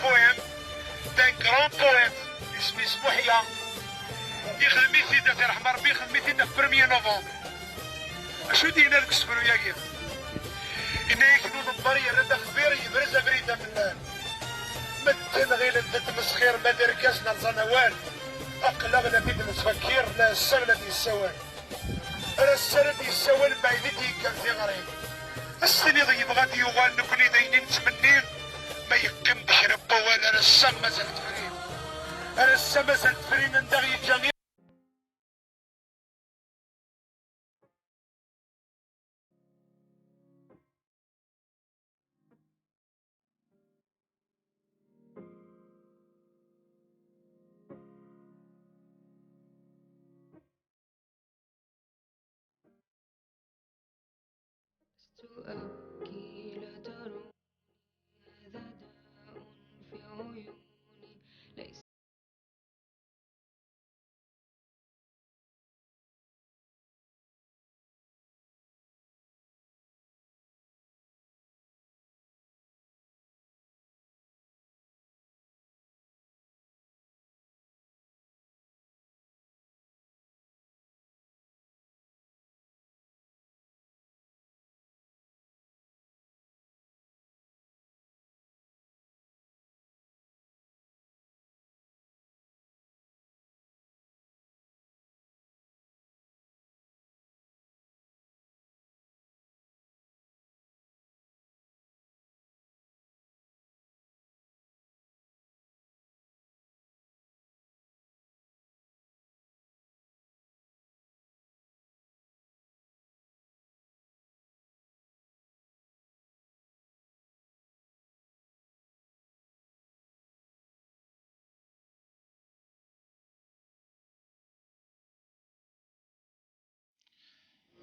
poème d'un grand poète اسمه يحيى يخدم يثيدا في رحمة ربي يخدم يثيدا في 1 نوفمبر. اشو دينا لك السفر وياكي إنا يكنون الضرية لدى خبيري برزة بريدة من مدن غير تمسخير ما دركاسنا لزنوان أقلغنا بيد المتفكير لا السغلة دي السوان أنا السنة دي السوان بعيدتي كان في غريب السنة ضي بغادي يوغان نكوني داينين نتمنين ما يقم بحرب وانا أنا السم مازالت فرين أنا السم مازالت فرين ندغي الجميع. أبكي لا تروني هذا داء في عيوني ليس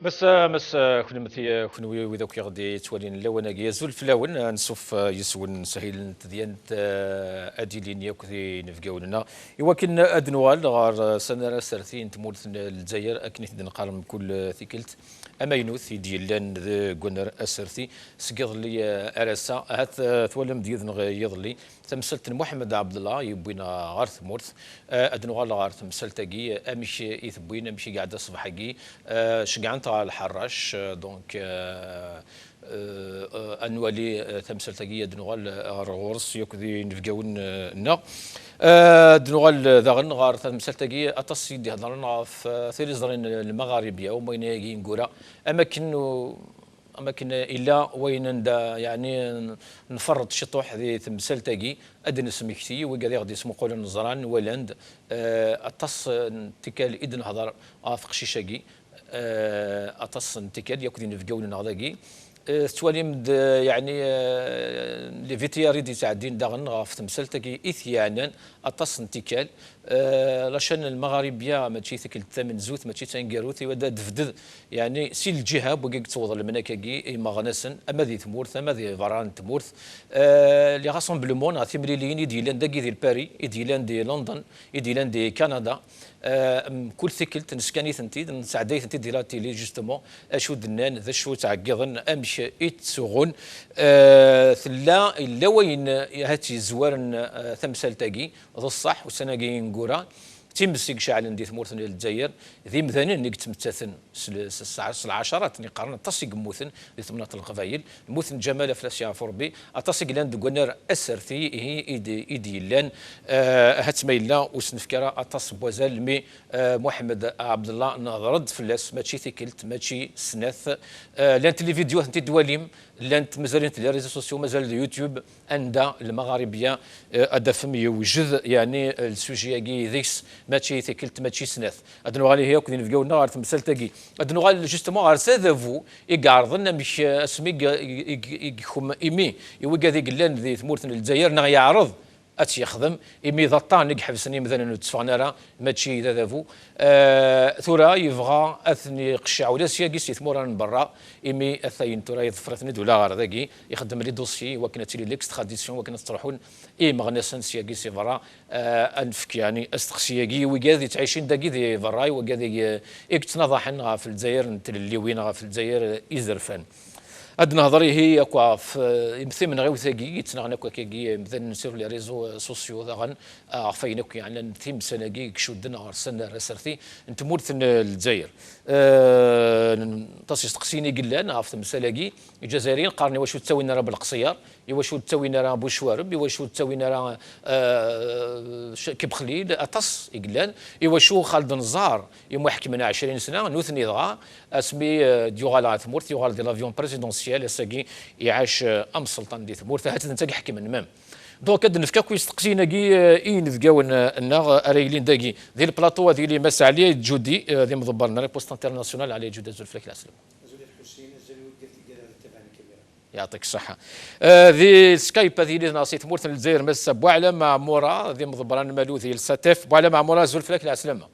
مس كل كنوي وذا كي غادي توالين لون يزول في لون نصف يسون سهيل تديان اديلين ياكي نفقاولنا يمكن ادنوال غار سنه سرثين تمولت الجزائر اكنيت نقارن كل ثيكلت اما ينوث ديال ذا كونر اسرثي سقط لي ارسا هات تولم ديال يضلي تمثلت محمد عبد الله يبوينا غارث مورث ادنوال غار تمثلتاكي امش يثبوينا مشي قاعده صباحكي شقعنت الحراش دونك انوالي تمثلتاكي دنوال غورس يكذي نفقاون نا دنوال ذاغن غار تمثلتاكي اتصي دي هضرنا في ثيريزرين المغاربيه وما يناقي نقورا اماكن الا وين يعني نفرط شطوح ذي تمثلتاكي ادن سمكتي وكذا غادي اسمو قول النزران ولند اتص تكال اذن هضر افق شيشاكي اتص انتكال ياكل نفقاون نغداكي تواليم يعني لي فيتياري دي تعدين داغن غاف تمثلتاكي اثيانا اتص انتكال لاشان المغاربيه ماشي ثيك الثمن زوت ماشي تنقاروثي ودا دفدد يعني سي الجهه بوكيك توضل المناكاكي مغنسن اما ذي ثمورث اما ذي فران تمورث لي راسمبلمون غا ثمريليين يديلان داكي ديال باري يديلان دي لندن يديلان دي كندا كل ثكلت نسكاني ثنتيد نسعداي ثنتيد ديال التيلي جوستومون اشو دنان ذا شو تعقضن امش يتسغون ثلا الا وين هاتي زوارن ثمثالتاكي ذو الصح وسناكي نقورا تيمسك شعل ندي ثمورثن الجزائر ذي مثلا نيك تمتثن العشرات ني قارن تصيق موثن ذي ثمنات القبايل موثن جمال فلاسيا فوربي اتصيق لاند كونر اسرتي هي ايدي لان هاتميلا وسنفكرا اتص بوزال مي محمد عبد الله نرد فلاس ماشي ثيكلت ماشي سناث لان تلي فيديو انت دواليم لانت مازال لي ريزو سوسيو مازال اليوتيوب عند المغاربيه ادفم يوجد يعني السوجياكي ذيكس ماشي ثيكلت ماشي سناث ادنو غالي هي كنا نفقاونا غير تمثلتاكي ادنو غالي جوستومون غير ساذافو يقعرضنا مش اسمي يخم ايمي يوكا ذيك لان ذي ثمورث الجزائر يعرض اتي يخدم إمي ذا طان حبسني مثلا نتفقنا راه ماشي ذا ذافو ثورا يبغى اثني قشع ولا سياقي ثمورا من برا إمي اثاين ثورا يظفرتني دولا غير ذاكي يخدم لي دوسي وكانت لي ليكس تراديسيون وكانت تروحون مغنسن سياقي سي برا انفك يعني استقسياقي وكاذي تعيشين داكي ذي براي وكاذي اكتناضحن في الجزائر نتلي وين في الجزائر يزرفان هاد نهضري هي كوا يمثل من غير ثاقي يتناغنا كوا كي مثلا نسير لي ريزو سوسيو ذاغن عرفينا كي يعني ثيم سناكي كشودنا غرسنا راسرتي نتمورث الجزائر تصيص تقسيني قلان عرفت مسالاكي الجزائريين قارني واش تساوينا راه بالقصيار واش تساوينا راه بوشوارب واش تساوينا راه كبخليل اطس قلان واش خالد نزار يوم حكمنا 20 سنه نوثني ضغا اسمي ديوغال عثمورت ديوغال دي لافيون بريزيدونسيال ساكي يعاش ام سلطان دي ثمورت هات انت حكم المام دونك كاد نفكا كويس تقسينا كي نفكاون النا ريلين داكي ذي البلاطو هذه اللي مس عليه جودي ذي مضبرنا ريبوست انترناسيونال على جوده زلفلاك العسل يعطيك الصحة. ذي سكايب هذه اللي ناصيت مورث الجزائر مس بوعلى مع مورا ذي مضبران مالو ذي الساتف بوعلى مع مورا زلفلاك العسلامة.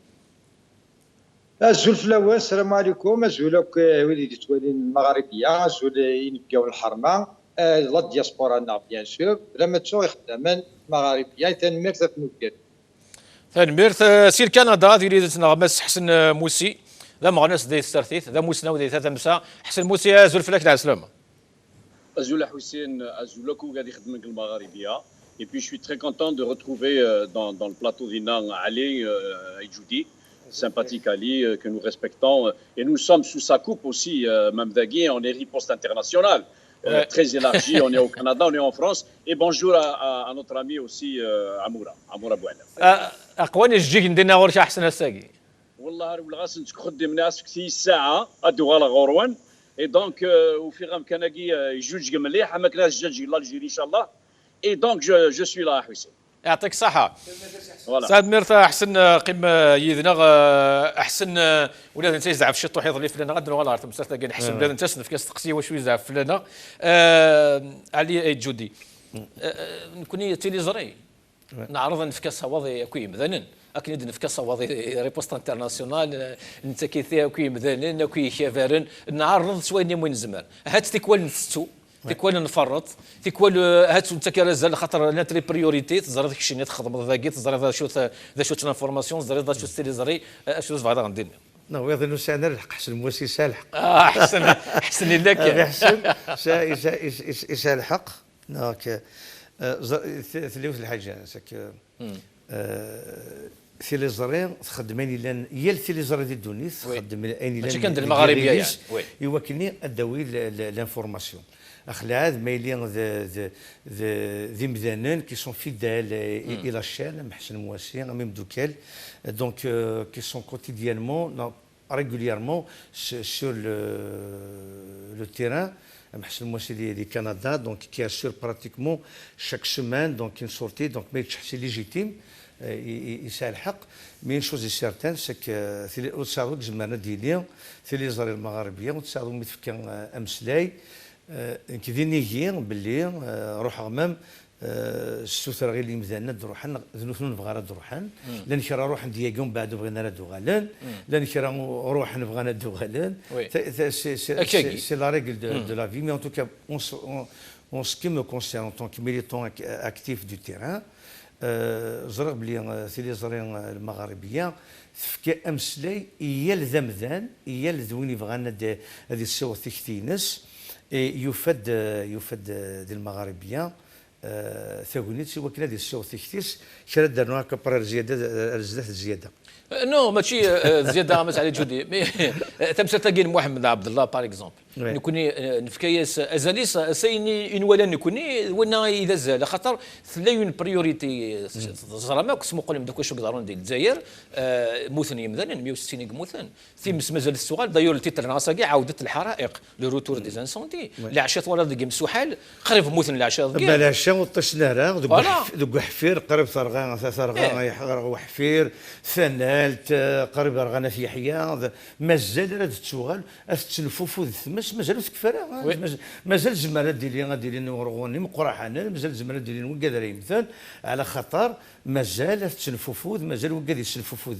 الزلفلاوة السلام عليكم زولك وليدي توالين المغاربية زول ينبقاو الحرمة لا دياسبورا بيان سور لما تسوي خداما مغاربية تنمير تنوكل تنمير سير كندا هذه اللي تنغمس حسن موسي ذا مغنس ذي السرثيث ذا موسنا وذي ثلاثة مسا حسن موسي زلفلاك العسلامة. Azula Hussein Azulakou Gadi Khadmek al-Magharibiya. Et puis je suis très content de retrouver dans le plateau d'Inan Ali Aïdjoudi, sympathique Ali, que nous respectons. Et nous sommes sous sa coupe aussi, Mamdagui, on est riposte internationale, très élargie, on est au Canada, on est en France. Et bonjour à notre ami aussi Amoura Bouana. أقواني الجيك ندينا غورش أحسن الساقي. والله والغاسن تخدم ناس كثير ساعة أدوغالا غوروان. Et donc, au fur et à mesure qu'il juge مليح ما كناش جاجي l'Algérie إن شاء الله. Et donc, je suis là حسين. يعطيك الصحة. سعد ميرتا أحسن قمة يذنا أحسن ولاد أنت يزعف الشطوح يضل في لنا غدا والله عرفت مسافة كان أحسن ولاد أنت في كاس تقسي وشو يزعف في لنا علي أي جودي نكوني تيليزري نعرض نفكاسها وضعي كوي مثلا أكيد نفكاسها وضعي ريبوست انترناسيونال انت كيثيا كوي مثلا كوي خيفارن نعرض سواني وين زمان هات تكوال نثتو تكوال نفرط تكوال هات انت كرزال خاطر ناتري بريوريتي تزرى داك الشيء اللي تخدم ذاكي تزرى ذا شو ترانفورماسيون تزرى ذا شو ستيليزري شو بعدا غندير نو يظن سانا الحق حسن موسي سالحق احسن لك حسن سالحق ناك ثلث الحاجه ساك ثيليزرين تخدمني لان هي الثيليزري ديال تونس تخدم اني ماشي كندير المغاربيه يعني يوكلني ادوي لانفورماسيون اخلاذ مايلين ذي مذانين كي سون فيدال الى الشان محسن مواسي ميم دوكال دونك كي سون كوتيديانمون régulièrement sur le terrain. محسن موسي du Canada donc qui assure pratiquement chaque semaine donc une sortie donc mais c'est légitime يسالحق مي une chose est certaine c'est que تساعدوا زعما ديالي في لي زاري المغاربيه وتساعدوا متفكين امسلاي كذي نيجي باللي روح غمام السوثر غير اللي مذانا دروحان ذنوثنون بغانا دروحان لان كرا روح دياقون بعد بغينا دوغالان لان كرا روح بغانا دوغالان سي لا ريغل دو لا في مي ان توكا اون سكي مو كونسيرن ان طونك ميليتون اكتيف دو تيران زرق بلي ثلي زرين المغاربيه تفكا امسلاي هي الذمذان هي الذوين بغانا هذه الصور تكتينس يفد ديال المغاربيه ثاغونيت سوا كنا ديال الصور تكتيس كرا دارنا كبر زياده نو ماشي زياده مس على جودي مي تمثل تاكين محمد عبد الله باغ اكزومبل نكوني نفكايس ازاليس سيني ان ولا نكوني ونا اذا زال خاطر ثلاث بريوريتي زرما كسمو قول دوك واش يقدرون ديال الجزائر موثني مثلا 160 موثن في مازال السؤال دايور التيتر ناصا كاع عوده الحرائق لو روتور دي انسوندي اللي عشات ولا ديك مسوحال قريب موثن اللي عشات بلاش الشام والطشنارة فوالا. دوك حفير قريب ثرغا يحغر وحفير ثنالت قريب رغانا في يحيى مازال راه تشوغل تنفوفو ثماش مازال وي. تكفر مازال زمالات ديالي نورغوني مقرحانا مازال زمالات ديالي وكادر مثال على خطر مازال تنفوفو مازال وكاد يسنفوفو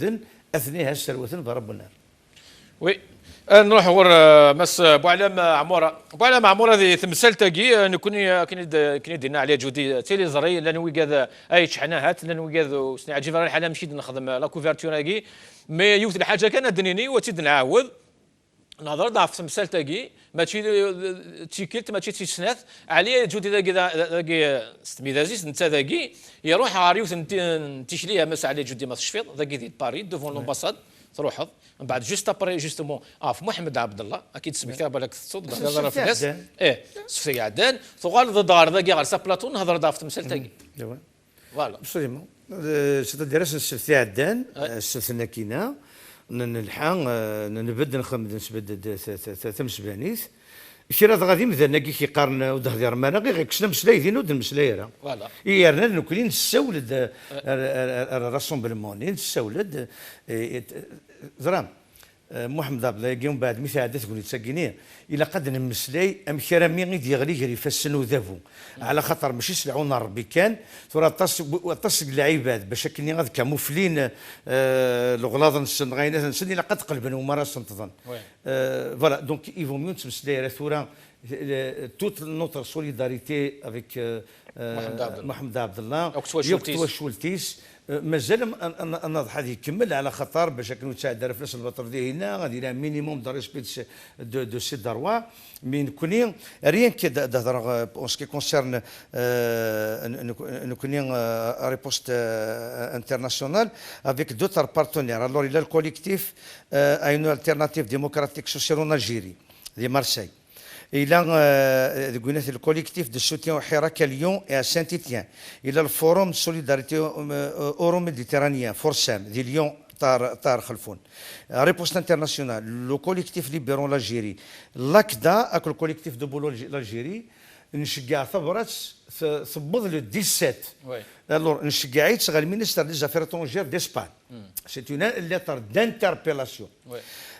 اثنيها السروة ضرب النار. وي نروح ور مس بوعلام عموره بوعلام عموره ذي تمثال تاكي نكوني كني دينا عليها جودي تيلي زري لان ويكاد اي شحناهات لان ويكاد سني عجيب راه الحاله مشيت نخدم لا كوفرتور كي مي يوث الحاجه كان دنيني وتيد نعاود نهضر ضعف تمثال تاكي ماشي تيكيلت ماشي تيسناث عليه جودي ذاكي ستميدازيس انت ذاكي يروح عاريوث تيشليها مس عليه جودي ما تشفيض ذاكي دي باري دوفون لومباساد تروح من بعد جوست ابري جوستومون في محمد عبد الله اكيد سميتها بالك الصوت هضر في الناس سفي عدان ثقال ضد دار ذاكي غير سابلاطون هضر ضعف تمثال تاكي فوالا ابسوليمون سيتادير السفي عدان السفنا كينا نلحق نبدا نخمم نسبد ثمس بانيث شي راه غادي مثلا كي كيقارن وده ديال رمانا غير كشنا مسلاي دين ود المسلاي راه فوالا يرنا نكوني نسولد الراسومبلمون نسولد زرام محمد عبد الله يوم بعد مثال تقول تسكيني الى قد نمسلاي امشرامي غير يغلي غير يفسن وذافو على خاطر ماشي سلعونا ربي كان ترى تصق العباد باش كني غاد كاموفلين الغلاظ نسن غاينه نسن الى قد قلبن وما راس تنتظن فوالا دونك ايفو ميون تمسلاي راه ثورا toute notre solidarité avec محمد عبد الله يقتوى شولتيس مازال النضح هذه يكمل على خطر باش كانوا تساعد فلاس البطر دي هنا غادي لها مينيموم دو ريسبيت دو سي دروا مي نكوني ريان كي دهضر اون سكي كونسيرن نكوني ريبوست انترناسيونال افيك دوتر بارتنير الور الى الكوليكتيف اون التيرناتيف ديموكراتيك سوسيال اون الجيري دي مارسي إلى قلنا الكوليكتيف دو سوتيان وحراك ليون et à Saint-Étienne إلى الفوروم سوليداريتي أورو ميديتيرانيان فورسام دي ليون طار خلفون ريبوست انترناسيونال لو كوليكتيف ليبيرون لاجيري لاكدا اكو الكوليكتيف دو بولو لاجيري نشجع ثبرات ثبض لو 17 الور نشجع يتسغى المينيستر دي زافير تونجير ديسبان سي اون ليتر دانتربيلاسيون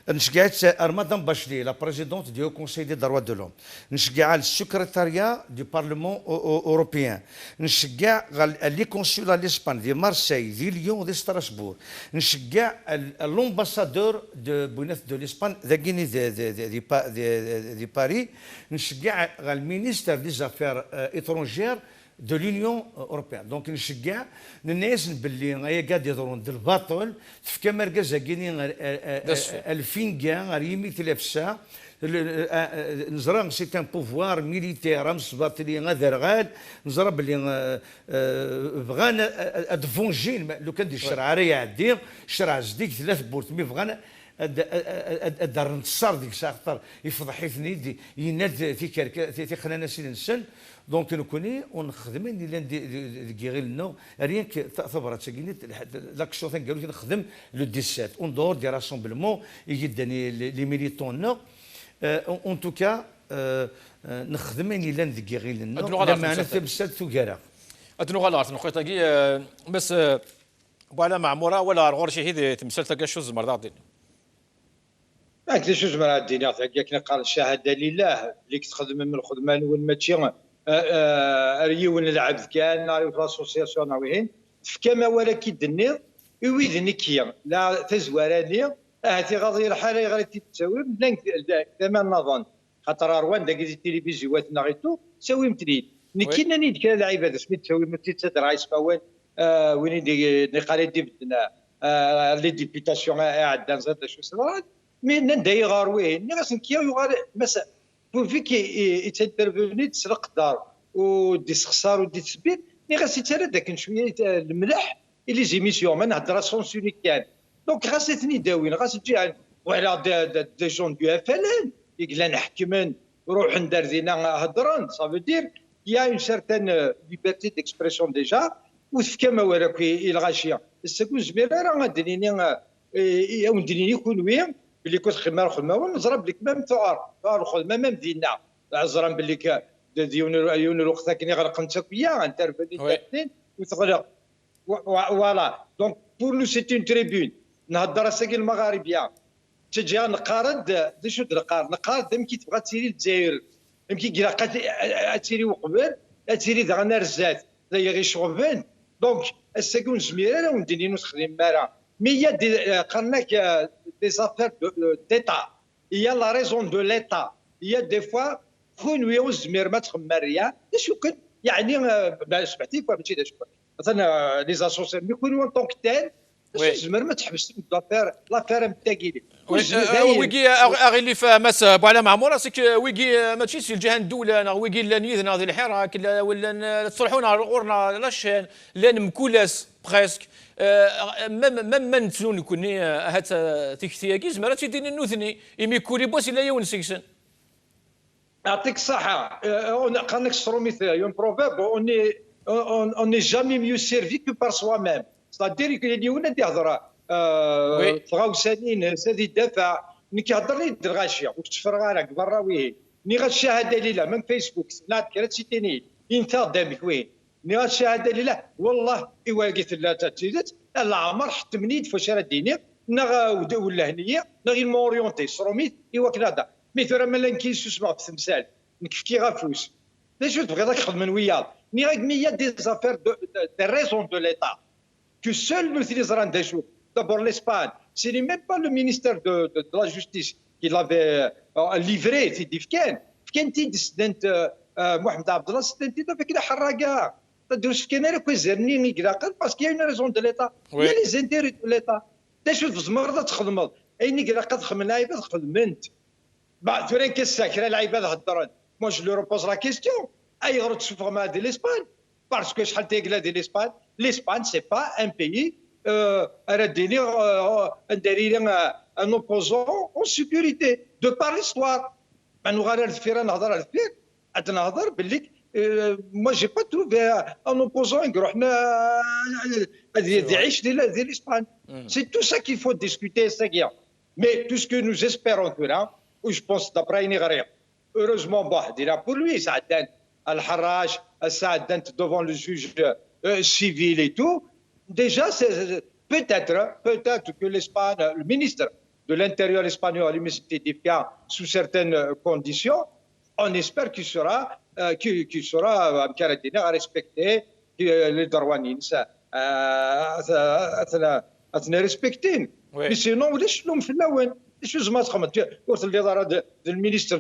نشجع مدام باشلي لا بريزيدونت دو كونساي دي دروا دو لوم نشجع السكرتاريا دو بارلمون اوروبيان نشجع لي كونسولا لاسبان دي مارسي دي ليون دي ستراسبور نشجع لومباسادور دو بونيث دو لاسبان ذاكيني دي باري نشجع المينيستر دي زافير اترونجير de l'Union européenne. Donc نشجع الناس باللي هي قاعد يضرون الباطل في كما ركز كاينين الفينكا ريمي تلفسا نزرا سي ان بوفوار ميليتير مصباطلي غادرغال نزرا باللي بغانا ادفونجين لو كان دي الشرع راه يعدي الشرع زديك ثلاث بورت مي بغانا دار نتصر ديك الساعه خاطر يفضحيتني دي يناد في خلينا سين نسن دونك نكوني ونخدم اللي غير لنا ريان ثبرات ساكيني لاكسيون قالوا نخدم لو 17 اون دور دي راسومبلمون يجدني لي ميليتون نو اون توكا نخدم اللي لان ذكي غير لنا معنا تمثال ثقاره ادنو غلط نخويا تاكي بس بوالا معموره ولا غور شي هذه تمثال تاكا شو زمر داطي هاك شو زمر الدنيا تاكا كنا قال الشهاده لله اللي تخدم من الخدمه الاول ماشي ريون العبد كان ناري في لاسوسياسيون ناويين كما ولا كي دني ويدني كيا لا تزواراني هاتي غادي الحاله غادي تتساوي كما نظن خاطر روان داك التلفزيونات ناغيتو تساوي متريد نكينا ندير كلا لعيبه سميت تساوي متيتسد رايس باوين وين دي نقالي دي بدنا لي ديبيتاسيون عندنا زاد شو صرات مي نداي غاروي ناس نكيا يغار مثلا فيك يتنترفوني تسرق الدار ودي سخسار ودي تسبيت ني غاسي ترى داك شويه الملح اللي زيميسيون ما نهضر سونسوني كان دونك غاسيتني داوين غاسي تجي وعلى دي جون دو اف ال ان يقلا نحكمن روح ندار دينا هضران صافي دير يا اون سيرتان ليبرتي ديكسبرسيون ديجا وفكما وراك الغاشيه السكون زميره راه غاديني يا نديني يكون وين اللي كنت خدمه ونضرب لك ميم ثوار الخدمه ميم ديالنا عزران باللي يون الوقت كني غرق نتاكيا انترفيني وي. اثنين وتغلق فوالا دونك بور نو سيت اون تريبون نهضر الساكن المغاربيه تجي نقارد شو نقارد يمكن تبغى تسيري للجزائر يمكن كي تسيري وقبل تسيري دغنا رزات زي غير شغبان دونك الساكن زميره ونديني نخدم مارا مي يا قالناك دي زافير ديتا هي لا ريزون دو ليتا هي دي فوا كون ويوز زمير ما تخمريا شو كن يعني سمعتي فهمتي مثلا لي زاسوسياسيون يكونوا اون طونك تال زمر ما تحبس لافير نتاكي ويجي اغي اللي فماس بوعلا معموره سيك ويجي ماشي في الجهه الدوله انا ويجي لا نيذنا هذه الحراك ولا تصلحونا غورنا لاشين لان مكولاس بريسك مم من تنون يكوني هات تكتياكي زمرا تيديني نوثني يمي كولي بوس الا يون سيكسن يعطيك الصحه قال لك ستروميث يون بروفيرب اون ني جامي ميو سيرفي كو بار سوا ميم ستادير كي يونا دي هضره تغاوسانين سادي الدفاع ملي كيهضر لي الغاشيه وتفرغ لك براويه ني غالشهاده لله من فيسبوك لا كرات سيتيني انت دامك وين ني غالشهاده لله والله ايواقيت لا تاتيدت لا عمر حتى منيد فاش راه ديني ولا هنيه غير موريونتي سروميت ايوا كنادا مي ثرا ما نكيس سمع في التمثال نكفكي غافوس ليش تبغي راك تخدم وياه ني راك مية دي زافير دي ريزون دو ليتا que seul nous utilisera des d'abord l'Espagne. Ce n'est même pas le ministère de la Justice qui l'avait livré, c'est Difken. Difken dit student Mohamed Abdallah, student dit avec la Harraga. C'est-à-dire que Difken est كويزرني نقراقل parce qu'il y a une raison de l'État. Il y a les intérêts de l'État. تشوف زمرضة تخدم أي نقراقل خدم العباد خدمت. بعد فرين كساكرة العباد هضرن. Moi je leur pose la question. أي غرض تشوف ما دي l'Espagne. Parce que شحال تيقلا دي l'Espagne. L'Espagne, ce n'est pas un pays un opposant en sécurité, de par l'histoire. Moi, je n'ai pas trouvé un opposant l'Espagne. C'est tout ça qu'il faut discuter. Mais tout ce que nous espérons, je pense d'après rien. Heureusement, pour lui, ça a été Al-Harraj, ça a été devant le juge civil et tout. Déjà, peut-être que l'Espagne, le ministre de l'Intérieur espagnol, sous certaines conditions, on espère qu'il sera à respecter les droits à respecter. Mais sinon, le ministre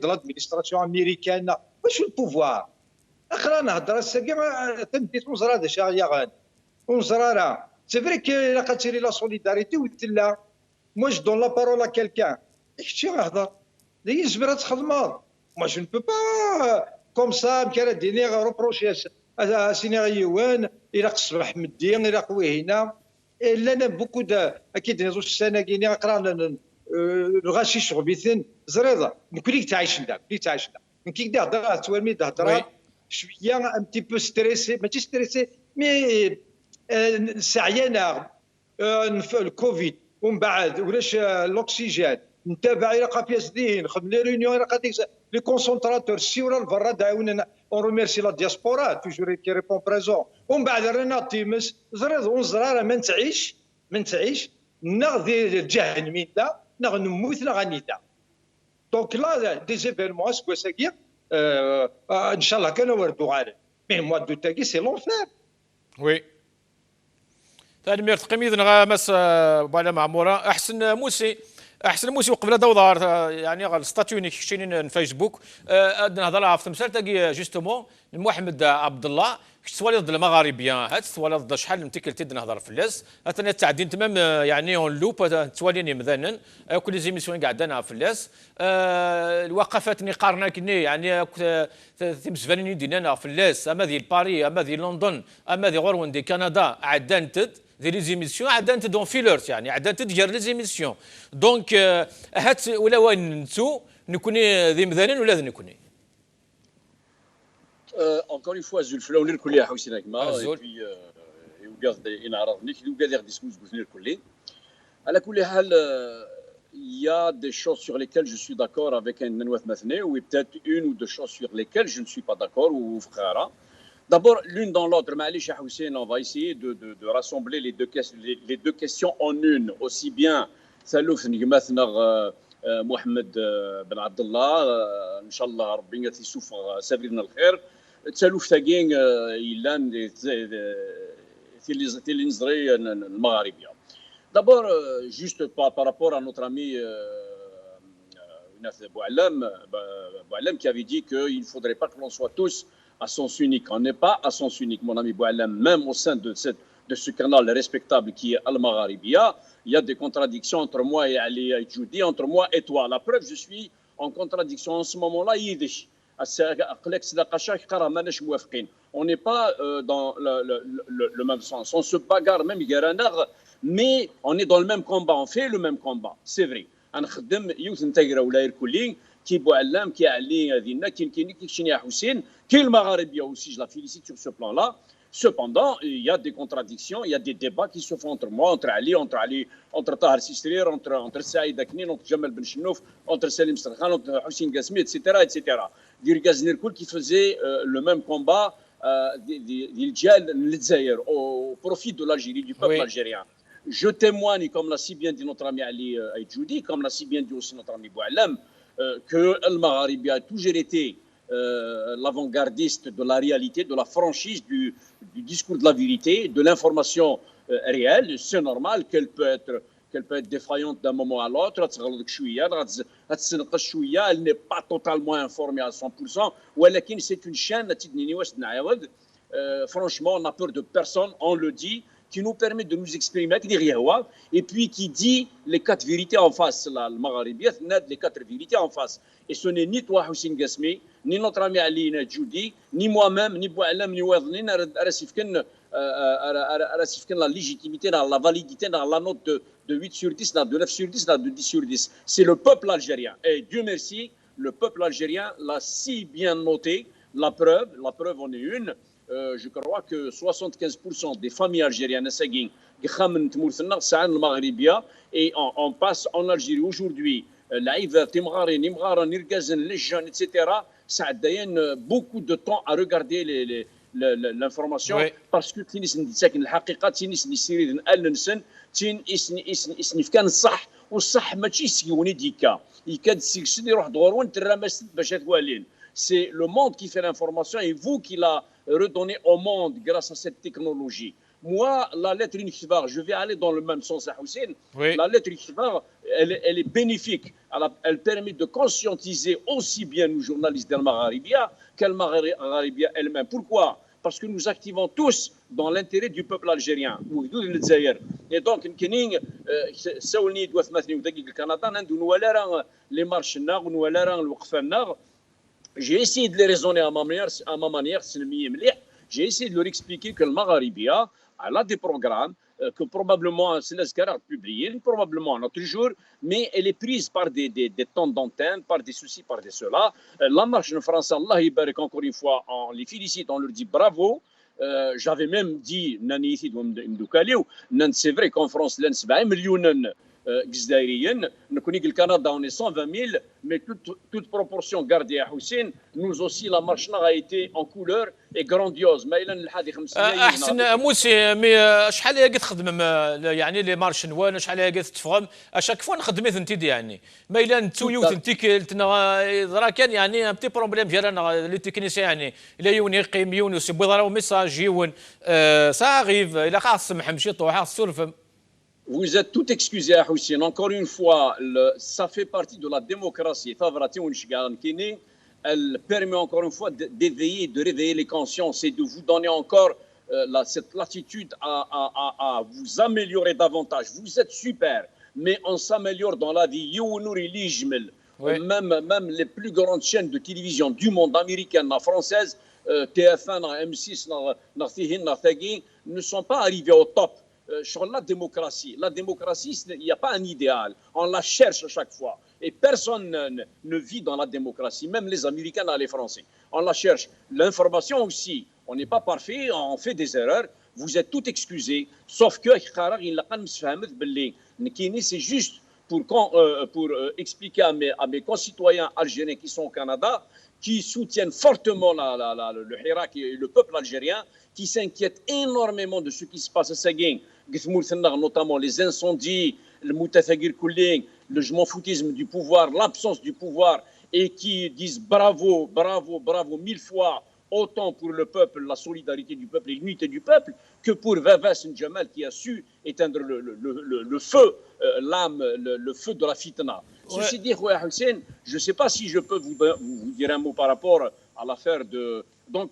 de l'administration américaine, c'est le pouvoir. اخرى نهضر الساكي تمديت وزرا هذا شاغيا غاد وزرا راه سي فري كي لا قاتيري لا سوليداريتي وتلا موا جو دون لا بارول ا كيلكان شتي غنهضر لي جبرات تخدمات موا جو نبو با كوم سا كرا ديني غروبروشي سيني غيوان الى قصبح مدي الى قوي هنا الا انا بوكو اكيد نزوج السنه كيني قرا الغاشي شغبيثن زريضه نكوليك تعيش ندا كليك تعيش ندا كي هضر توالمي هضر شويه ان تي بو ستريسي ماشي ستريسي مي سعينا الكوفيد ومن بعد ولاش الاكسجين نتابع الى قابياس دين نخدم لي ريونيون الى قاديك لي كونسونطراتور السيوره الفرا دعونا اون ريميرسي لا دياسبورا توجور كي ريبون بريزون ومن بعد رانا تيمس زريض ونزراره ما نتعيش نغذي الجهنمين دا نموت غنيتا دونك لا دي زيفينمون اسكو ساكير ان شاء الله كانوا وردوا غالب مي موا دو تاكي سي لونفير وي ثاني ميرت قميد مس بوعلا معموره احسن موسي وقبل دوضار يعني غير ستاتيوني كشتينين فيسبوك نهضر في تمثال تاكي جوستومون محمد عبد الله سوالي ضد المغاربيين هات سوالي ضد شحال من تيكلتي نهضر في اللاس اثنا التعدين تمام يعني اون لوب تواليني مذنن كل زيميسيون قعدنا في اللاس الوقفات اللي قارنا كني يعني تمسفانين دينا في اللاس اما ذي باري اما ذي لندن اما ذي غورون دي كندا عدانت ذي لي زيميسيون عدانت دون فيلرت يعني عدانت ديال لي زيميسيون دونك هات ولا وين نتو نكوني ذي مذنن ولا ذي نكوني encore une fois زول فلاوني الكليه حوسينا كما في وقاض ان عرفني في وقاض يغدي سموز قلنا الكلي على كل حال il y a des choses sur lesquelles je suis d'accord avec un Nenouat Mathné, ou peut-être une ou deux choses sur lesquelles je ne suis pas d'accord, ou frère. D'abord, l'une dans l'autre, on va essayer de rassembler les deux questions en une, aussi bien Salouf Mohamed Ben Abdallah, Inch'Allah, Rabbi Ngati Souf, Sabrina al-Khair, Salouf Tagin, Ilan, Tilinzri, Maghribia. D'abord, juste par rapport à notre ami Boualem qui avait dit qu'il ne faudrait pas que l'on soit tous à sens unique. On n'est pas à sens unique, mon ami Boualem, même au sein de ce canal respectable qui est Al-Magharibia. Il y a des contradictions entre moi et Ali Aïdjoudi, entre moi et toi. La preuve, je suis en contradiction en ce moment-là, Yiddish. On n'est pas dans le même sens. On se bagarre même, mais on est dans le même combat. On fait le même combat. C'est vrai. نخدم يوث انتجرا ولا الكلين كي بوعلام كي علي هذينا كي كي حسين كي المغاربيه aussi je la félicite sur ce plan là. Cependant, il y a des contradictions, il y a des débats qui se font entre moi, entre Tahar Sistrir, entre Saïd Aknin, entre Jamal Ben Chenouf, entre Salim Sarkhan, entre Hussein Gasmi, etc. Dir Gazner Koul qui faisait le même combat au profit de l'Algérie, du peuple algérien. Je témoigne, comme l'a si bien dit notre ami Ali Aïdjoudi, comme l'a si bien dit aussi notre ami Boualem, que Al-Magharibi a toujours été l'avant-gardiste de la réalité, de la franchise, du discours de la vérité, de l'information réelle. C'est normal qu'elle peut être défaillante d'un moment à l'autre. Elle n'est pas totalement informée à 100%. Mais c'est une chaîne, franchement, on n'a peur de personne, on le dit, qui nous permet de nous exprimer, et puis qui dit les quatre vérités en face. Le Maghribiyat n'a les quatre vérités en face. Et ce n'est ni toi, Hussein Gasmi, ni notre ami Ali Aïdjoudi, ni moi-même, ni Boualem, ni Ouadlin, la légitimité, la validité, la note de 8 sur 10, de 9 sur 10, de 10 sur 10. C'est le peuple algérien. Et Dieu merci, le peuple algérien l'a si bien noté. La preuve en est une. Je crois que 75% des familles algériennes et on passe en Algérie aujourd'hui les jeunes, etc. Ça a beaucoup de temps à regarder l'information parce que c'est le monde qui fait l'information et vous qui la redonnez au monde grâce à cette technologie. Moi, la lettre Ikhtibar, je vais aller dans le même sens à Hussein. La lettre Ikhtibar, elle est bénéfique. Elle permet de conscientiser aussi bien nous journalistes d'Al-Magharibia qu'Al-Magharibia elle-même. Pourquoi ? Parce que nous activons tous dans l'intérêt du peuple algérien. Et donc, les marches, j'ai essayé de les raisonner à ma manière, j'ai essayé de leur expliquer que le Magharibia a des programmes que probablement c'est l'escarade publié, probablement un autre jour, mais elle est prise par des temps d'antenne, par des soucis, par des cela. La marche de France, Allah Ibarak, encore une fois, on les félicite, on leur dit bravo. J'avais même dit, c'est vrai qu'en France, il y a 7 millions جزائريين نكوني الكندا on est 120 000 mais toute proportion gardée à Hussein nous aussi la marche a été en couleur et grandiose ما الى الحادي 500 احسن موسي مي شحال هي قد تخدم يعني لي مارش نوان شحال هي قد تفهم اشاك فوا نخدمت انت يعني ما الى انتو يوث انت راه كان يعني ان بتي بروبليم ديالنا لي تكنيسيان يعني الى يون يقيم يون يسيبوا يضربوا ميساج يون سا غيف الى خاص سمح مشي طوح سولف. Vous êtes tout excusé à Hussein. Encore une fois, ça fait partie de la démocratie. Elle permet encore une fois d'éveiller, de réveiller les consciences et de vous donner encore cette latitude à vous améliorer davantage. Vous êtes super, mais on s'améliore dans la vie. Même les plus grandes chaînes de télévision du monde, américaines, françaises, TF1, M6, ne sont pas arrivées au top. Sur la démocratie, il n'y a pas un idéal. On la cherche à chaque fois. Et personne ne vit dans la démocratie, même les Américains et les Français. On la cherche. L'information aussi, on n'est pas parfait, on fait des erreurs. Vous êtes tout excusés. Sauf que c'est juste pour expliquer à mes concitoyens algériens qui sont au Canada, qui soutiennent fortement le Hirak et le peuple algérien, qui s'inquiètent énormément de ce qui se passe à Seguin, notamment les incendies, le moutafagir Kouling, le je m'en foutisme du pouvoir, l'absence du pouvoir, et qui disent bravo, bravo, bravo 1000 fois, autant pour le peuple, la solidarité du peuple et l'unité du peuple, que pour Vavas N'Djamal qui a su éteindre le feu, l'âme, le feu de la fitna. Ouais. Ceci dit, Hussein, je ne sais pas si je peux vous dire un mot par rapport à l'affaire de... Donc,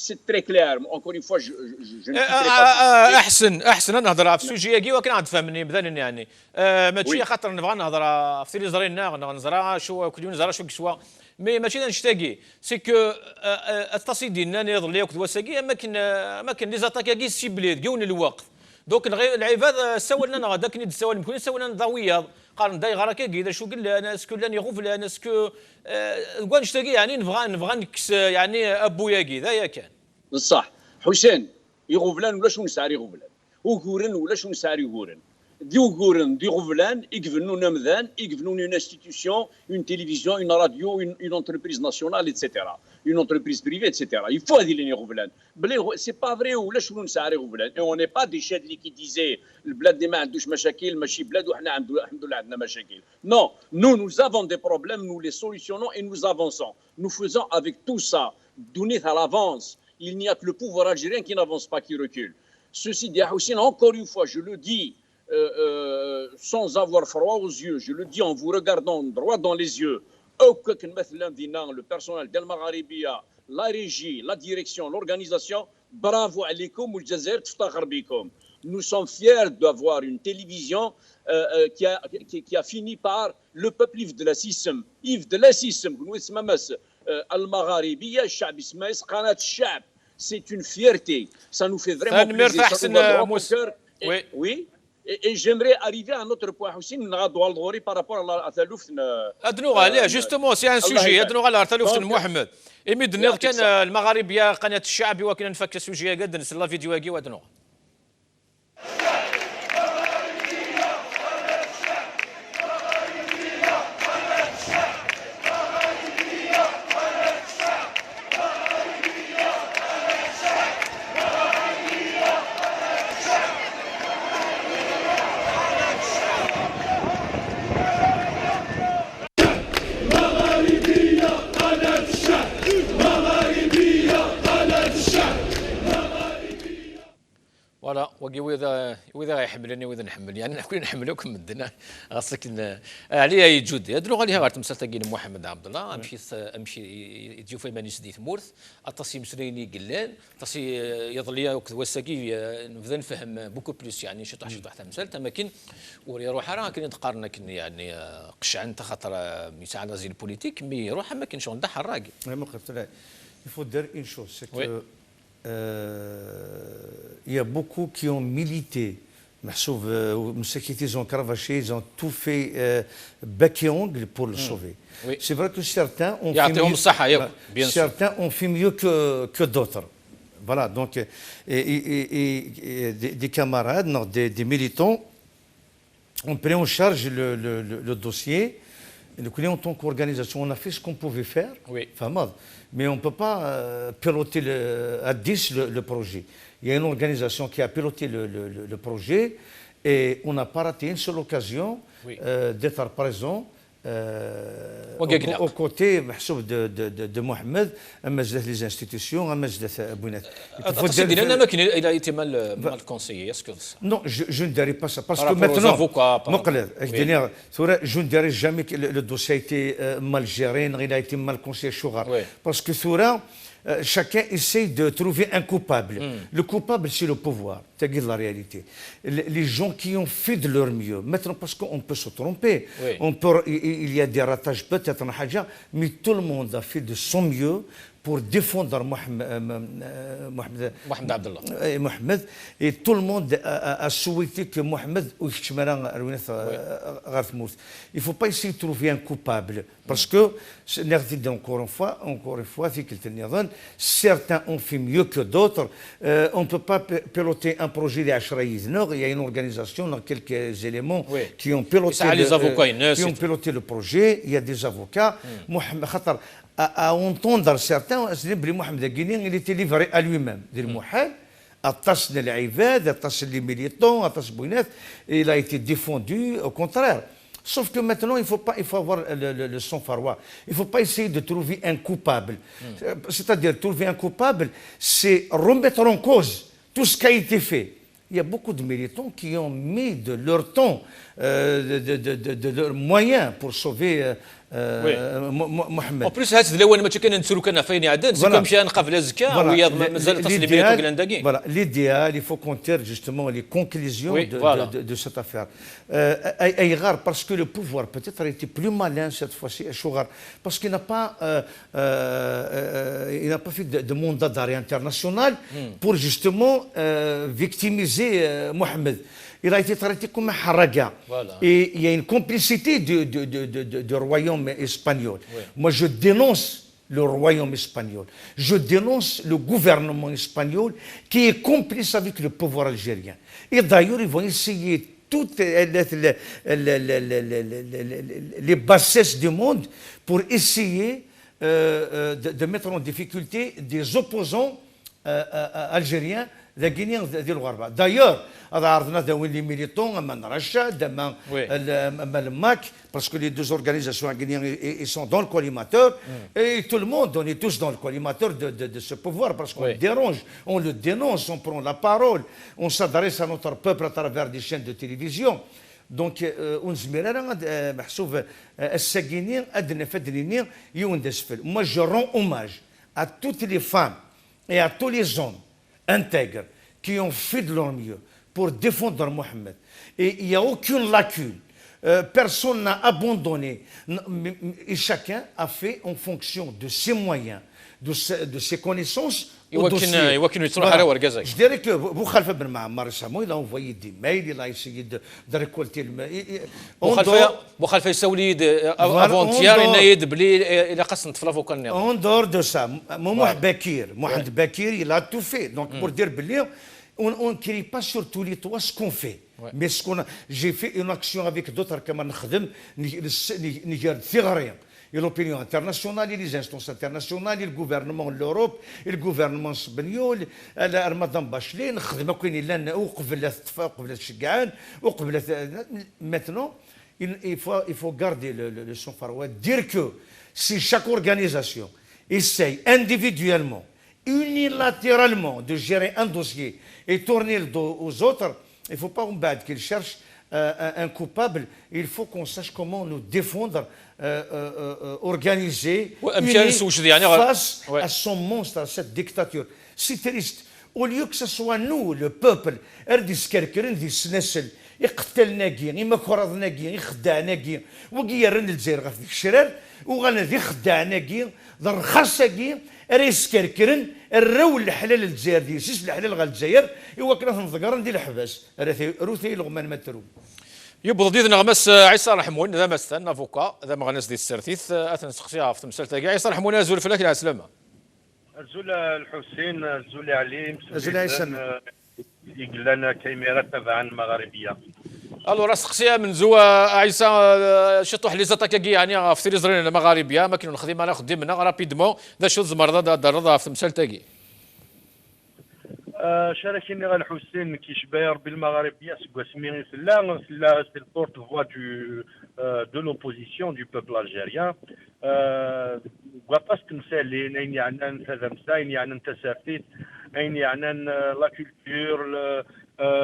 c'est très clair. Encore une fois, je ne quitterai pas... احسن نهضر في السوجيه كي ولكن عاد تفهمني مثلا يعني ماشي خاطر نبغى نهضر في لي زرينا نهضر شو كل يوم نهضر شو كسوا مي ماشي نشتاقي سي كو التصيد ديالنا نضل ياك دواساكي ما كان لي زاتاك كي سي بليد كون الوقت دوك العباد سوى لنا غدا كني سوى ممكن سوى لنا ضويه قال داي غرا كي اذا شو قال انا اسكو لاني غوف انا اسكو كون نشتاقي يعني نبغى نكس يعني ابويا كي ذا كان بصح حسين يغفلان ولا شو نساري غفلان وغورن ولا شو نساري غورن دي غورن دي غفلان يقفلوا نمذان يقفلوا une institution une télévision une radio une entreprise nationale etc une entreprise privée etc il faut هذه اللي غفلان بلي سي با فري ولا شو نساري غفلان et on n'est pas des chefs qui disaient البلاد اللي ما عندوش مشاكل ماشي بلاد وحنا الحمد لله عندنا مشاكل non nous avons des problèmes nous les solutionnons et nous avançons nous faisons avec tout ça donner à l'avance il n'y a que le pouvoir algérien qui n'avance pas, qui recule. Ceci dit, Hussein, encore une fois, je le dis sans avoir froid aux yeux, je le dis en vous regardant droit dans les yeux, le personnel d'El Magharibia, la régie, la direction, l'organisation, bravo alaikum, nous sommes fiers d'avoir une télévision qui a fini par le peuple Yves de la Sissem. Yves de la Sissem, Al Magharibia, Shab Ismaïs, Qanat Shab. C'est une fierté. Ça nous fait vraiment plaisir. Ça nous va droit au cœur. Oui. Et j'aimerais arriver à un autre point aussi, par rapport à Thalouf. ادنوغا جوستومون سي ان سوجي ادنوغا على ثالوث محمد اميد نير كان المغاربيه قناه الشعبي وكان نفك السوجيه قد نسل لا فيديو كي وادنوغا فوالا وإذا غيحملني وإذا نحمل يعني كلنا نحملوكم من دنا خاصك عليها يجود هادو عليها غير تمثل تاكين محمد عبد الله امشي يجيو في مانيس دي ثمورث اتصي مسريني قلان اتصي يضليا وساكي نبدا نفهم بوكو بلوس يعني شي طاح تمثال تماكن وري روح راه كاين تقارن يعني قشع انت خاطر مساعده زي البوليتيك مي روح ما كاينش ندح الراقي ما قلت لا il faut dire une chose c'est que il y a beaucoup qui ont milité. Ils ont cravaché, ils ont tout fait bec et ongle pour le sauver. Oui. C'est vrai que certains ont fait mieux que d'autres. Voilà, donc des camarades, non, des militants ont pris en charge le dossier. Et nous, en tant qu'organisation, on a fait ce qu'on pouvait faire. Oui. Mais on ne peut pas piloter à 10 le projet. Il y a une organisation qui a piloté le projet et on n'a pas raté une seule occasion d'être présent aux côtés de Mohamed, les institutions, Bounet. Non, je ne dirais pas ça. Parce que maintenant, je ne dirais jamais que le dossier a été mal géré, il a été mal conseillé. Parce que chacun essaie de trouver un coupable. Le coupable, c'est le pouvoir. C'est la réalité. Les gens qui ont fait de leur mieux. Maintenant, parce qu'on peut se tromper. Il y a des ratages peut-être, mais tout le monde a fait de son mieux pour défendre محمد عبد الله. Mohamed, et tout le monde a souhaité que Mohamed ou il ne faut pas essayer de trouver un coupable parce que encore une fois certains ont fait mieux que d'autres. On ne peut pas piloter un projet d'Ashraïs. Il y a une organisation dans quelques éléments qui ont piloté le projet. Il y a des avocats. Mohamed Khatar, à entendre certains, Mohamed Guinéen, il était livré à lui-même. Les militants, il a été défendu, au contraire. Sauf que maintenant, il faut avoir le sang-froid. Il ne faut pas essayer de trouver un coupable. C'est-à-dire, trouver un coupable, c'est remettre en cause tout ce qui a été fait. Il y a beaucoup de militants qui ont mis de leur temps, de leurs moyens pour sauver Mohamed. En plus, هاد الاول ما كان نسولو كان فين عدن سي كوم شي نقابله زكا ويا مازال تصل بيناتو كلانداكي. Voilà, l'idéal, il faut compter justement les conclusions de cette affaire. Aïgar, parce que le pouvoir peut-être a été plus malin cette fois-ci, parce qu'il n'a pas fait de mandat d'arrêt international pour justement victimiser Mohamed. Il a été traité comme un haraga. Et il y a une complicité du royaume espagnol. Moi, je dénonce le royaume espagnol. Je dénonce le gouvernement espagnol qui est complice avec le pouvoir algérien. Et d'ailleurs, ils vont essayer toutes les bassesses du monde pour essayer de mettre en difficulté des opposants algériens. D'ailleurs, les militants, parce que les deux organisations guinéennes sont dans le collimateur, et tout le monde, on est tous dans le collimateur de ce pouvoir, parce qu'on dérange, on le dénonce, on prend la parole, on s'adresse à notre peuple à travers des chaînes de télévision. Donc, moi, je rends hommage à toutes les femmes et à tous les hommes intègres qui ont fait de leur mieux pour défendre Mohamed. Et il n'y a aucune lacune. Personne n'a abandonné. Et chacun a fait en fonction de ses moyens, de ses connaissances. Je dirais que Boukhalifa Ben Maamar récemment, il a envoyé des mails, il a essayé de récolter le mail. Boukhalifa يسولي افونتيير ينايد بلي الى خاص نطفل افوكا النظام. En dehors de ça, Mohamed Bakir, il a tout fait. Donc pour dire on ne crie pas sur tous les toits ce qu'on fait. Mais j'ai fait une action avec d'autres comme Niger Tigérien. Et l'opinion internationale, et les instances internationales, et le gouvernement de l'Europe, et le gouvernement espagnol, Madame Bachelet, maintenant, il faut garder le sang-froid, dire que si chaque organisation essaye individuellement, unilatéralement de gérer un dossier et tourner le dos aux autres, il ne faut pas qu'ils cherchent un coupable. Il faut qu'on sache comment nous défendre, organiser, face à son monstre, à cette dictature. C'est triste. Au lieu que ce soit nous, le peuple, يقتلنا كي يمكرضنا كي يخدعنا كي وكيرن الجزائر غير في الشرار وغنذي خدعنا كي ضرخصا كي ريسكركرن الرول الحلال الجزائر دي سيس الحلال غير الجزائر ايوا كنا نذكر ندير الحباس روثي لغمان مترو يبغض ديد نغمس عيسى رحمون ذا مثلا افوكا ذا مغنس ديال السرتيث اثن سقسيها في تمثال تاعي عيسى رحمون ازول فلاك على السلامه ازول الحسين ازول علي ازول عيسى يقول لنا كاميرا تبع المغاربيه الو راه سقسيها من زوا عيسى شطوح لي زاتاكا يعني في تيريزرين المغاربيه ما كاين نخدم انا خدمنا رابيدمون ذا شو زمر ذا درضا في تمثال تاعي شاركني غير الحسين كيشباير بالمغاربيه سكوا سميني سلا سي البورت فوا دو لوبوزيسيون دو بوبل الجيريان وقاس تمثالين اين يعني هذا مساين يعني انت سافيت اين يعني لا كولتور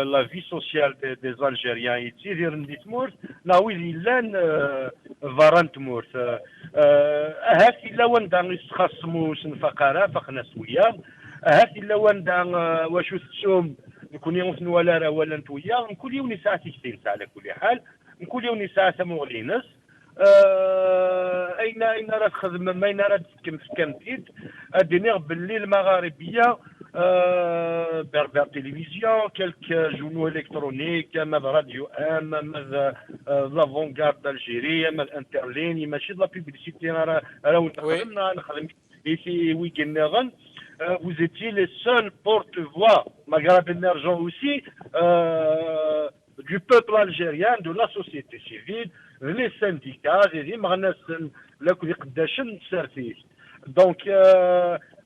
لا في سوسيال دي الجيريان يتيدير ندي تمورت ناوي لان فاران تمورت هاك الا وندا يتخصموا فقره فقنا سويا هاك الا وندا واش تسوم نكون يوم ولا راه ولا نتويا نكون يوم ساعه كثير على كل حال نكون يوم ساعه مغلينس اين راه تخدم ما اين راه تسكن في كامتيد ادينيغ باللي المغاربيه بير تلفزيون كالك جورنو الكترونيك ماذا راديو ماذا لافونغارد الجيري ماذا الانترلين ماشي لا بيبليسيتي راه نخدم ici week-end vous étiez les seuls porte-voix maghreb émergent aussi du peuple algérien de la société civile les syndicats les مغناس لكل قداشن سارتيس دونك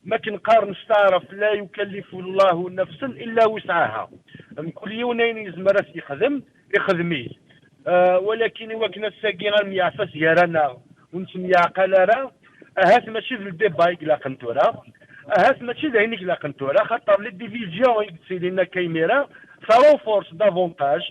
ما كنقار نستعرف لا يكلف الله نفسا الا وسعها كل يومين يزمر يخدمي ولكن وكنا الساقي غنيعفس يارانا ونسمي عقلارا هات ماشي في الديبا يقلا قنتورا هات ماشي لهينيك لا قنتورا خاطر لي ديفيزيون يقصي لنا كايميرا ça renforce davantage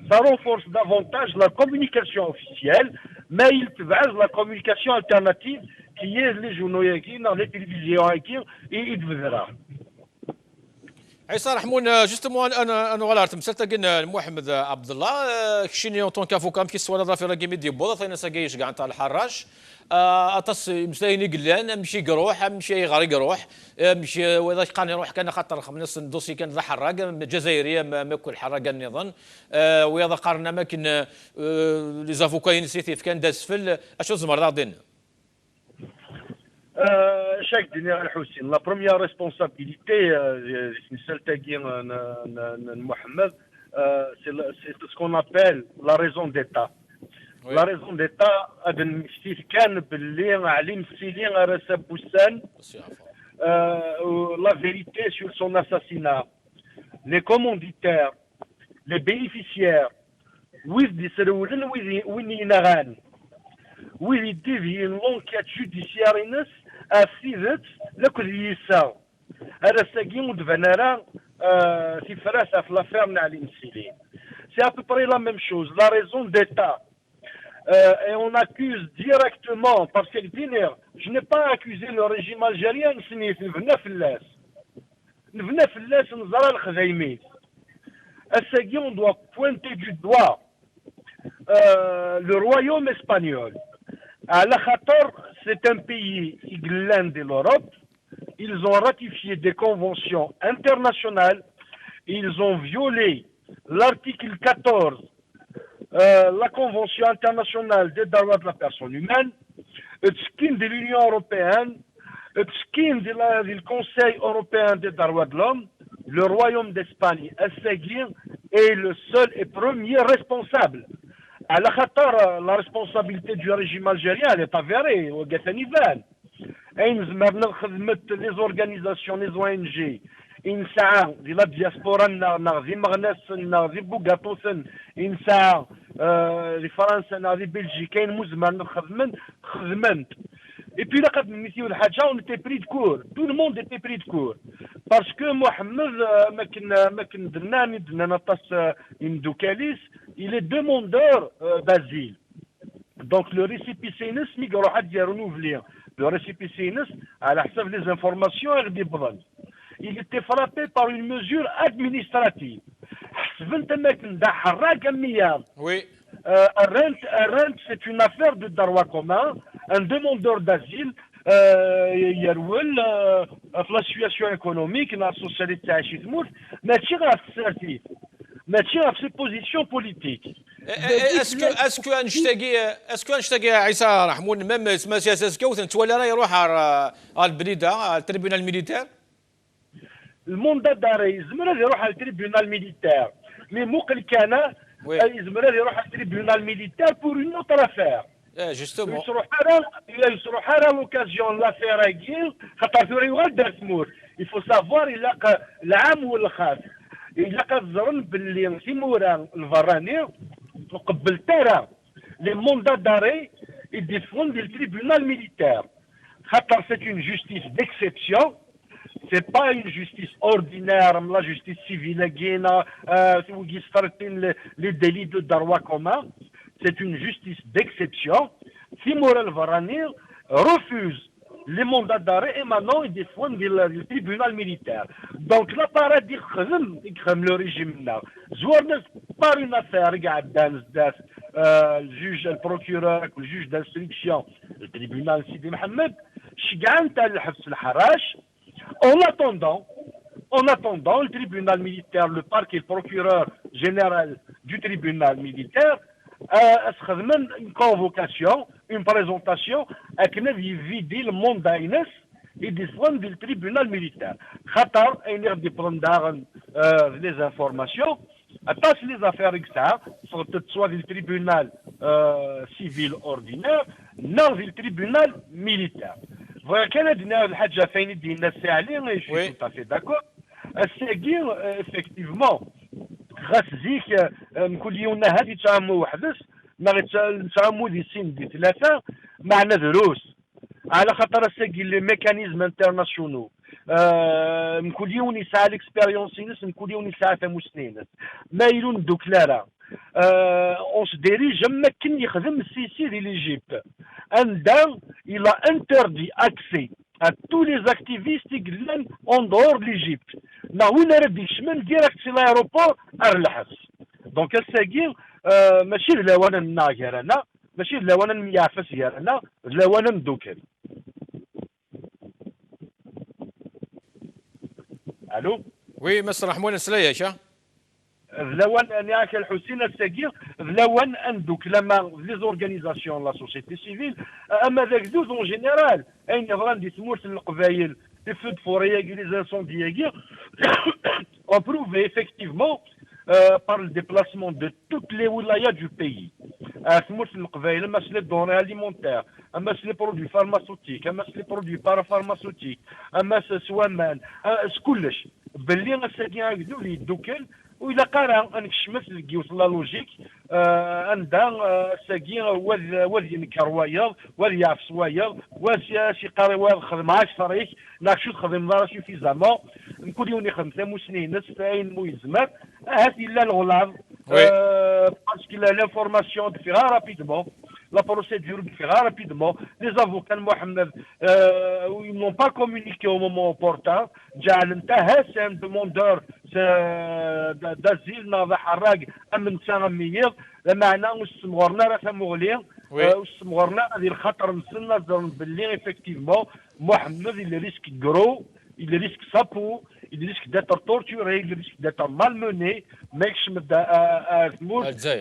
ça renforce davantage la communication officielle mais il تبعز la communication alternative qui est les journaux dans les télévisions et يتبذرها عيسى رحمون جوستومون انا غالار تمثلت قلنا محمد عبد الله كشيني اون طون كافوكام كي سوالا ضافي راكي ميدي بوضا ثاني ساقيش كاع نتاع الحراش اطس مسلايني قلان مشي يروح مشي غير يروح مشي واذا قاني يروح كان خاطر خمس دوسي كان ذا حراق جزائريه ما كل حراق النظام واذا قارنا اماكن لي زافوكا انيسيتيف كان داز فل اشو زمر داردين chaque général Houssine, la première responsabilité, Mohamed, c'est ce qu'on appelle la raison d'État. Oui. La raison d'État, la vérité sur son assassinat, les commanditaires, les bénéficiaires, ويلي ديفي لونكات جوديسيار افيدت لكليسا هذا ساكي مدفنرا في فراسه في لافير نتاع المسيلين سي ا بري لا ميم شوز لا ريزون ديتا et on accuse directement parce que je n'ai pas accusé le régime algérien نفنا فلاس نزرى الخزايمين الساكي on doit pointer du doigt le royaume espagnol. À la Khatar, c'est un pays glin de l'Europe. Ils ont ratifié des conventions internationales. Ils ont violé l'article 14, la Convention internationale des droits de la personne humaine, le skin de l'Union européenne, le skin du Conseil européen des droits de l'homme. Le royaume d'Espagne, Al-Sagir, est le seul et premier responsable. À la Qatar, la responsabilité du régime algérien, elle est avérée. Les organisations, les ONG, de la diaspora, les Bougatoussen, les Français, les Belgiques, et puis là, on était pris de court. Tout le monde était pris de court. Parce que Mohamed, il est demandeur d'asile. Donc le récépissé-ness, le récépissé-ness, à la savent les informations, il était frappé par une mesure administrative. Oui. Rent, c'est une affaire de droit commun. Un demandeur d'asile, la situation économique, la société mais tire à ses positions politiques. Est-ce que نشتاقي عيسى رحمون ميم اسمها سياسة كوثن تولى راه يروح على البليده على التريبيونال ميليتير الموندا داري يزمر يروح على التريبيونال ميليتير مي موقل كان يزمر يروح على التريبيونال ميليتير pour une autre affaire. Justement. يصروح على l'occasion l'affaire هاكي خاطر ثوري يغدر ثمور. Il faut savoir il العام والخاص إلا كتزرن باللي سيمورا الفراني وقبل ترى لي موندا داري يديفون ديال التريبيونال ميليتير خاطر سي اون جوستيس ديكسيبسيون سي با اون جوستيس اوردينير من لا جوستيس سيفيل كاينه وكي ستارتين لي ديلي دو دروا كومان سي اون جوستيس ديكسيبسيون سيمورا الفراني refuse les mandats d'arrêt émanant des fonds du tribunal militaire. Donc là, paradis le régime là. Zouarnes par une affaire, الجوج البروكيورور والجوج d'instruction التريبيونال سيدي محمد شقعان تاع الحبس الحراش. En attendant, le tribunal militaire, le parquet, le procureur général du tribunal militaire a une convocation, une présentation avec une vider le monde d'Aïnes et des soins du tribunal militaire. Khatar, il y a des les informations, attache les affaires que ça, soit du tribunal civil ordinaire, non du tribunal militaire. Voilà, Canadien, le Hadja Faini dit, je suis tout à fait d'accord. الساقي افكتيفمون خاص زيك نقول ليونا هذه تعامو وحدث ما نتعامو دي سين دي ثلاثه معنا دروس على خاطر الساقي لي ميكانيزم انترناسيونو نقول ليون يسعى ليكسبيريونس نس نقول ليون يسعى ثمو سنين ما يلون دوك لا اون se dirige ما كن يخدم السيسي دي ليجيبت عندها الى انتردي اكسي à tous les activistes qui viennent en dehors de l'Égypte. Nous avons direct sur l'aéroport à l'Has. Donc, الساقين ماشي لوانا الناقرنا ماشي لوانا الميافس يارنا لوانا ندوكري. الو وي مستر رحمون السلايش لوان نياك الحسين الساقير لوان اندوك لما لي زورغانيزاسيون لا سوسيتي سيفيل اما ذاك دوز اون جينيرال اين يغران دي سمورت القبايل دي فود فوريا لي زانسوندياغي ابروفي افكتيفمون par le déplacement de toutes les wilayas du pays. سمورت القبايل اما سي لي دوني اليمونتير اما سي لي برودوي فارماسوتيك اما سي لي برودوي بارافارماسوتيك اما سوامان كلش باللي الساقير هكذو اللي يدوكل وإلا قارا أنكشمت لقيوس لا لوجيك عندها ساقي وذي نكروايا وذي عفسوايا وذي شي قاري وذي خدم 10 ريك ناكشو تخدم راسي في زعما نكون يوني خدم 8 سنين ناس فاين مويزمات هاتي لا الغلاظ باسكو لانفورماسيون فيها رابيدمون la procédure fera rapidement. Les avocats Mohamed ils n'ont pas communiqué au moment opportun. C'est un demandeur d'asile ناضح حراق أمن سنة مية لمعنى واستمغرنا راه مغلي واستمغرنا هذه الخطر نسلنا باللي effectivement Mohamed il risque gros il risque sa peau il risque d'être torturé, il risque d'être malmené, mais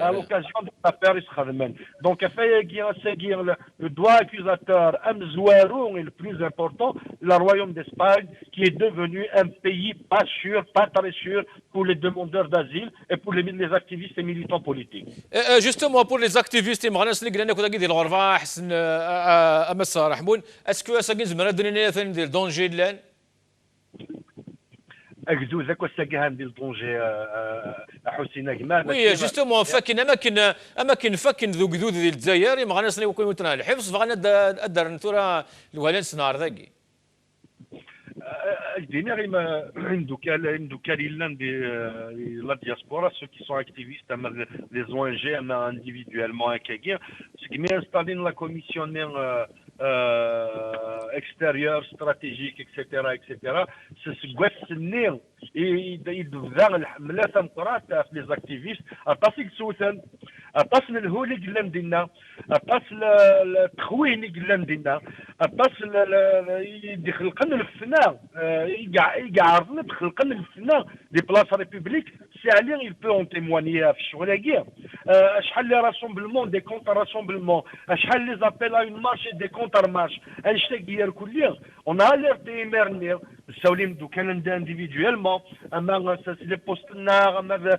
à l'occasion de l'affaire Israël. Donc, le droit accusateur, Amzouaroun est le plus important, le royaume d'Espagne, qui est devenu un pays pas sûr, pas très sûr pour les demandeurs d'asile et pour les activistes et militants politiques. Justement, pour les activistes, est-ce que ça a un danger de Oui, justement, فكن اماكن فكن ذو قدود ديال الجزائر ما غنسني وكون تنا الحفظ فغنا دار نتورا الوالد سنار ذاكي la diaspora, ceux qui sont activistes, les ONG individuellement, ce qui m'est installé dans la commission extérieure, stratégique, etc., c'est ce que il devient les activistes, أتصل الهولي قلنا دينا أتصل التخوين قلنا دينا أتصل يخلقنا الفنان يقعرضنا بخلقنا الفنان دي بلاصة ريبوبليك سي عليه il peut en témoigner في الشغل هكيا شحال لي راسومبلمون دي كونتر راسومبلمون شحال لي زابيل ا اون مارش دي كونتر مارش انشتاق كليا اون اليرتي ميرنير الساولين دوكان انديفيدويلمون اما لي بوستنا اما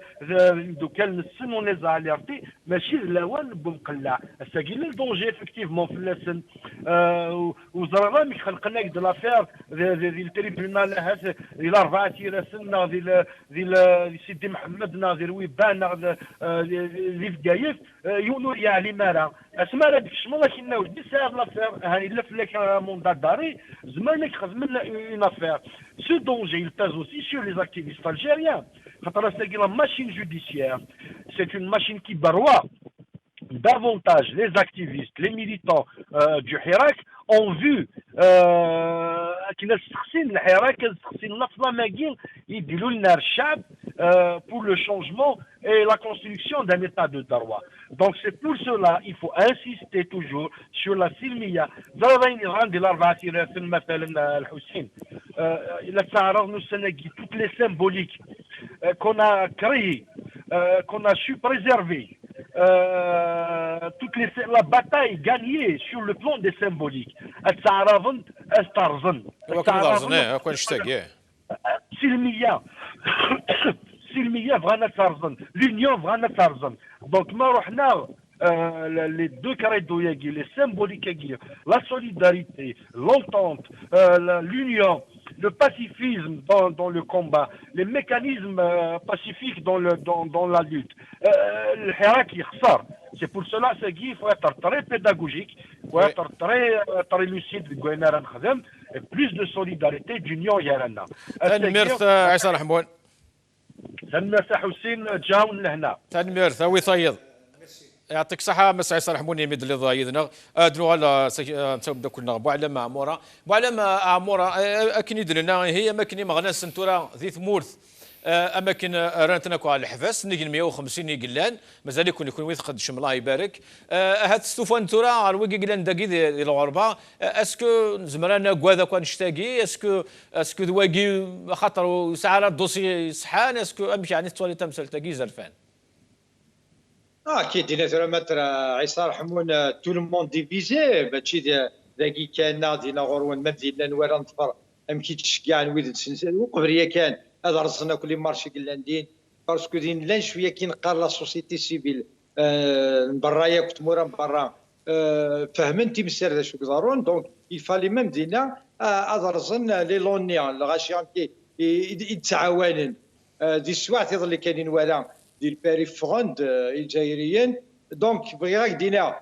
دوكان نسن وني زاليرتي ماشي الاوان بمقلع الساكين الدونجي افكتيفمون في اللسن وزرا مش خلقنا دي لافير ديال التريبيونال هذا ديال 4 تيراسنا ديال سيدي محمد ديال ويبان اللي في كايف يونو يعني مارا اسمع هذيك الشمال كنا ودي ساعه لافير هاني لف لك موندا داري زمانك خدمنا اون افير سو دونجي il pèse aussi sur les activistes algériens خاطر c'est la machine judiciaire c'est une machine qui baroie davantage les activistes les militants du Hirak ont vu كنا نستخسين الحراك نستخسين لفظه ماكين يديروا لنا الشعب pour le changement et la construction d'un état de droit. Donc c'est pour cela il faut insister toujours sur la سلمية. ضروري غندي الأربعة سنين مثلا الحسين إلا تعرضنا السنة toutes les symboliques qu'on a créées, qu'on a su préserver, la bataille gagnée sur le plan des symboliques. التعرضن استرزن. كون شتاق سلمية سلمية بغانا ترزن l'union بغانا ترزن. Donc ما رحنا les deux credos ياكي les symboliques ياكي la solidarité, l'entente, l'union, le pacifisme dans le combat, les mécanismes pacifiques dans la lutte. الحراك يخسر. C'est pour cela qu'il faut être très pédagogique, il faut être très lucide et plus de solidarité d'union يرانا. تنميرث عيسى رحمون تنميرث حسين تجاون لهنا. تنميرث ويصيد يعطيك الصحة مس عيسى رحمون يمد اللي ضايدنا ادنو على نتاوب كلنا بوعلم عمورة بوعلم عمورة اكنيد لنا هي ماكني مغنى سنتورا ذي ثمورث اماكن رانتنا على الحفاس نيجي 150 يقلان مازال يكون ويثقد شم الله يبارك هاد ستوفان تورا على ويكي قلان داكي ديال الغربه اسكو زمرانا كواذا كون نشتاقي اسكو دواكي خاطر ساعه الدوسي صحان اسكو امشي يعني توالي تمثل تاكي زرفان كي دينا ترى متر عيسى رحمون تو لو موند ديفيزي ماشي ذاكي كان دينا غروان مدينه نوار نطفر امكي تشكاع نويد وقبريه كان هذا رصنا كل مارشي قلاندين باسكو دين لان شويه كي نقار لا سوسيتي سيفيل برايا كنت مورا برا فهمنتي مسير ذا شو كزارون دونك يفالي ميم دينا هذا رصنا لي لونيان الغاشيان كي يتعاونن دي السواعت اللي كاينين ولا دي البيريفروند الجزائريين دونك بغيراك دينا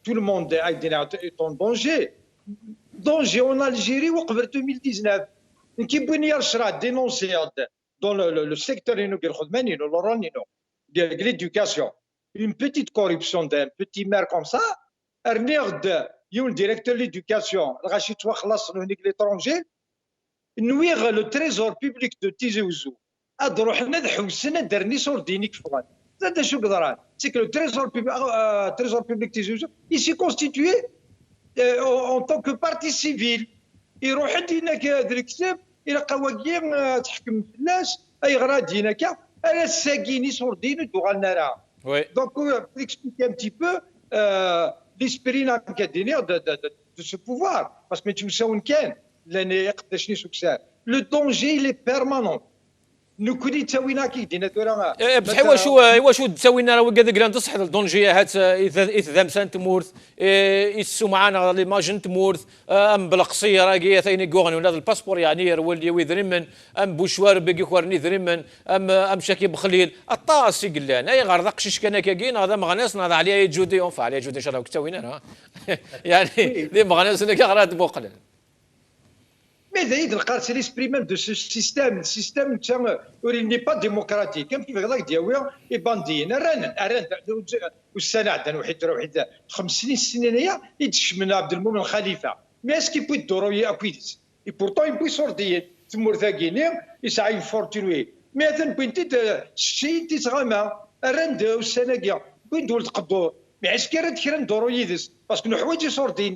تو الموند دينا اون دونجي اون الجيري وقبل 2019 كي بغينا يرشرا دينونسي dans le secteur de l'éducation, une petite corruption d'un petit maire comme ça, le directeur de l'éducation, l'étranger, nuire le trésor public de Tizi Ouzou. C'est que le trésor public de Tizi Ouzou, il s'est constitué en tant que partie civile. يروح عندنا كهذا الكتاب الى قواقيم تحكم في الناس اي غرادي هناك انا الساكيني صوردين دوغالنا راه دونك اكسبليكي ان تي بو ليسبري كادينير دو سو بوفوار باسكو ما تمساون كان لان يقداشني سكسار لو دونجي لي بيرمانون نكوني تساوينا كي دينا تورا بصح واش تساوينا راه كذا كلان تصح الدونجيه هات اذا مسان تمورث يسو معانا ليماجن تمورث ام بالقصيه راكي ثاني كوغن هذا الباسبور يعني ولي ويذرمن ام بوشوار بقي خوارني ذرمن ام شاكي بخليل الطاسي قلان اي غرض قشيش كان كاين هذا مغناس نهض عليه جودي اون فعليه جودي ان شاء الله تساوينا يعني لي مغناس هناك غرات بوقل Mais c'est l'esprit même de ce système. Le système, il n'est pas démocratique. Comme il veut dire, les bandits, mais est-ce qu'il peut doroyer à Quidditch? Et pourtant, il peut sortir. Il s'est une fortune. Mais il peut être si tu seras mal, arrête au Sénégal. Il peut être mais est-ce qu'il y a des doroyer? Parce que nous avons sorti.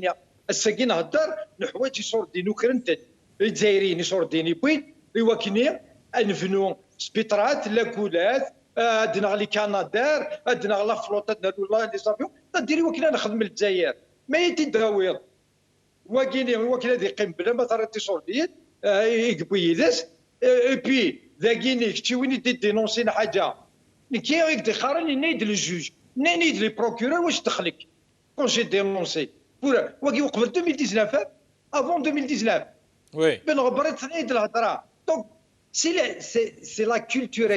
الساكين هدار الحوايج يصوردين وكرنتن الجزائريين يصوردين يبوين يوكني نفنو سبيطرات لاكولات عندنا لي كندا عندنا لا فلوطات ولا لي زافيون ديري وكنا نخدم الجزائر ما يتداوير وكنا دي قيم بلا ما ترى صوردين يقبو يدس اي بي ذاكيني كتي وين دينونسين حاجه كي يقدر خارن نيد الجوج نيد لي بروكورور واش دخلك كون جي دينونسي وقبل 2019 avant 2019 oui ben rebrett ثنيد الهضره donc c'est la culture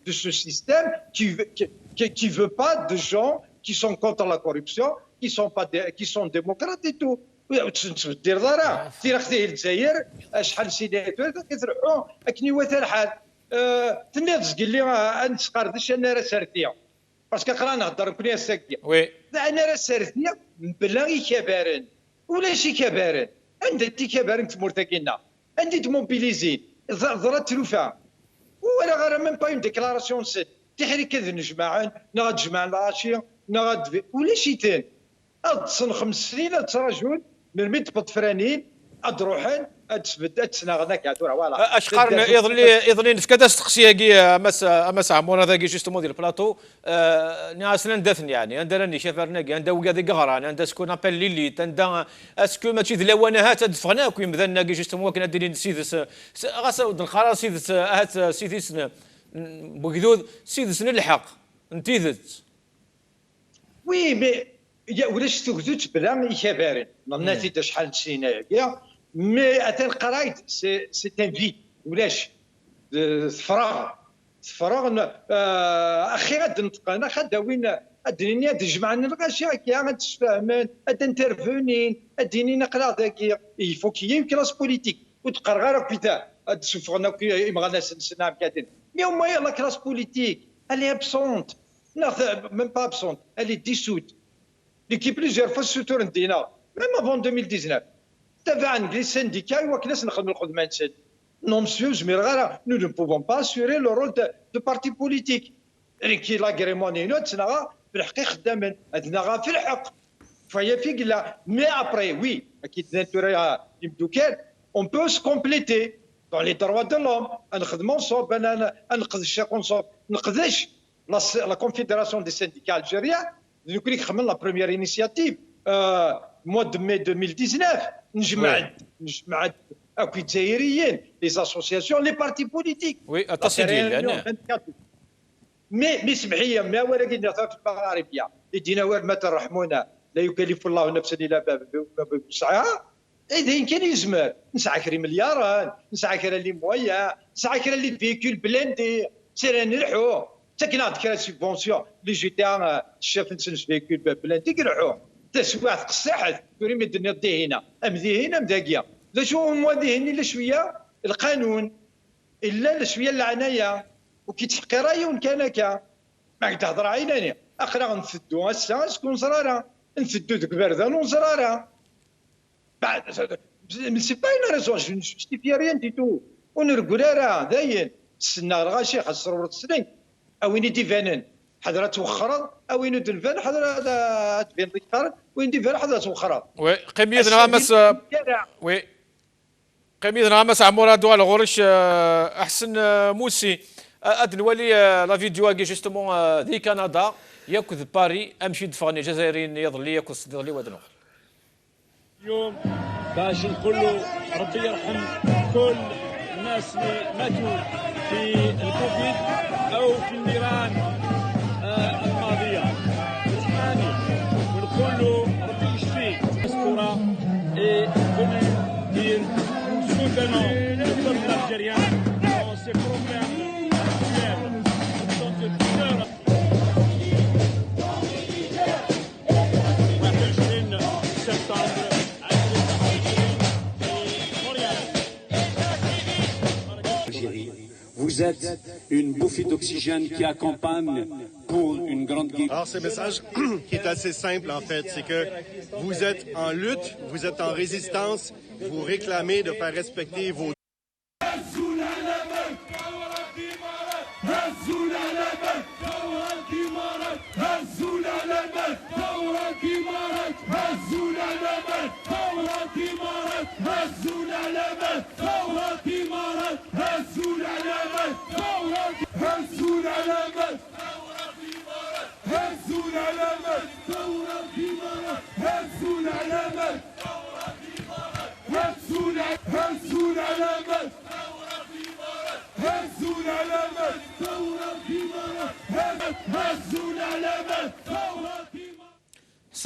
de ce système qui veut pas de gens qui sont contre la corruption qui sont démocrates et tout دير ضرا سير اختي الجزائر شحال سيناتور كتروحوا اكني وثا الحال تنيض قال لي نسقردش انا راه سارتيه باسكو قرا نهضر كوني الساكيه وي انا راه سارتيه بلا كبارن ولا شي كبارن عندك كبارن تمورتاكينا عندي تموبيليزين ضرات تلوفا ولا غير ميم با اون ديكلاراسيون سيت تحري كذا نجمعان نغاد جمع العشيه نغاد ولا شي ثاني تصن 5 سنين تراجعون نرمي تبط فرانين ادروحن اتسبد اتسناغنا كاتورا فوالا اشقرن يظلي نفكدا استقسيه كي امس عمونا ذاك جوستومون ديال البلاطو ناسنا ندثن يعني عندنا ني شافرنا عندنا وكادي قهران عندنا سكون ابل ليليت عندنا اسكو ماشي ذلوانا هات دفغنا كي مذنا كي جوستومون كنا ديرين سيدس غاس الخلاص سيدس هات سيدس بوكيدود سيدس الحق انتيذت وي مي ولاش تكذوت بلا يشافرن الناس شحال سينا يا مي اتن قرايت سي ان في ولاش فراغ اخي غاد نتقنا خدا وين اديني تجمعنا الغاشيه كي غتفهمن ادنترفونين اديني نقرا ذاك يفو كي كلاس بوليتيك وتقرا غير كيتا تشوفنا كي يبغى سنام كاتين مي هما يلا كلاس بوليتيك الي ابسونت ميم با ابسونت الي ديسوت ليكي بليزيور فوا سوتور ندينا ميم افون 2019 تبع لي syndicats وكلاس نخدموا الخدمه نسد نو مسيو جميل غير نو ne pouvons pas assurer le rôle de parti politique كي لاغريمون نوت سنا بالحقيقه خدامين عندنا في الحق فهي في قلا مي ابري وي اكيد ناتورا يبدو كان اون بو سو كومبليتي دون لي دروا دو لوم نخدموا صوب انا نقضي الشيخ صوب نقضيش لا كونفيدراسيون دي سينديكال الجزائريه نقول لك خمن لا بروميير انيسياتيف موا دو مي 2019 نجمع اكو جزائريين لي اسوسياسيون لي بارتي بوليتيك وي التصديل مي سمحيه ما ولكن نثار المغاربيه يدينا وير ما ترحمونا لا يكلف الله نفسا الا بوسعها اذا كان يزمر نسعى كري مليار نسعى كرا لي مويا نسعى كرا لي فيكول بلاندي سير نرحو تكنات كرا سيبونسيون لي جيتي الشاف نسنس فيكول بلاندي كرحو تسوى تقصحت توري مدنا دي هنا امذي هنا مذاكيه لا شو مودي هني لا شويه القانون الا لا شويه العنايه وكي تحقي رايه وان كان كا ما تهضر عيناني اخرى نفدو هسه شكون زراره نفدو ذوك برده وزراره بعد سي با اون ريزون جو جوستيفي ريان دي تو ونرقل راه داين السنه الغاشي خاص ضرورة السنين اوين يديفانن حضره توخر اوين يدلفان حضره تبين ذكر وين ديفان حضره توخر وي قيميدنا مس وي قيميدنا مس عمورا دوال غورش احسن موسي ادنولي لا فيديو كي جوستومون ذي كندا ياكل باري امشي دفغني جزائريين يظلي ياكل صديق وادن اخر اليوم باش نقولوا ربي يرحم كل الناس اللي ماتوا في الكوفيد او في النيران الماضيه ثاني ونقولوا ربي يشفيه الاسطوره اي كنا ندير سودانو الطب الجزائريان سي بروبليم Vous êtes une bouffée d'oxygène qui accompagne pour une grande guerre. Alors, ce message qui est assez simple, en fait, c'est que vous êtes en lutte, vous êtes en résistance, vous réclamez de faire respecter vos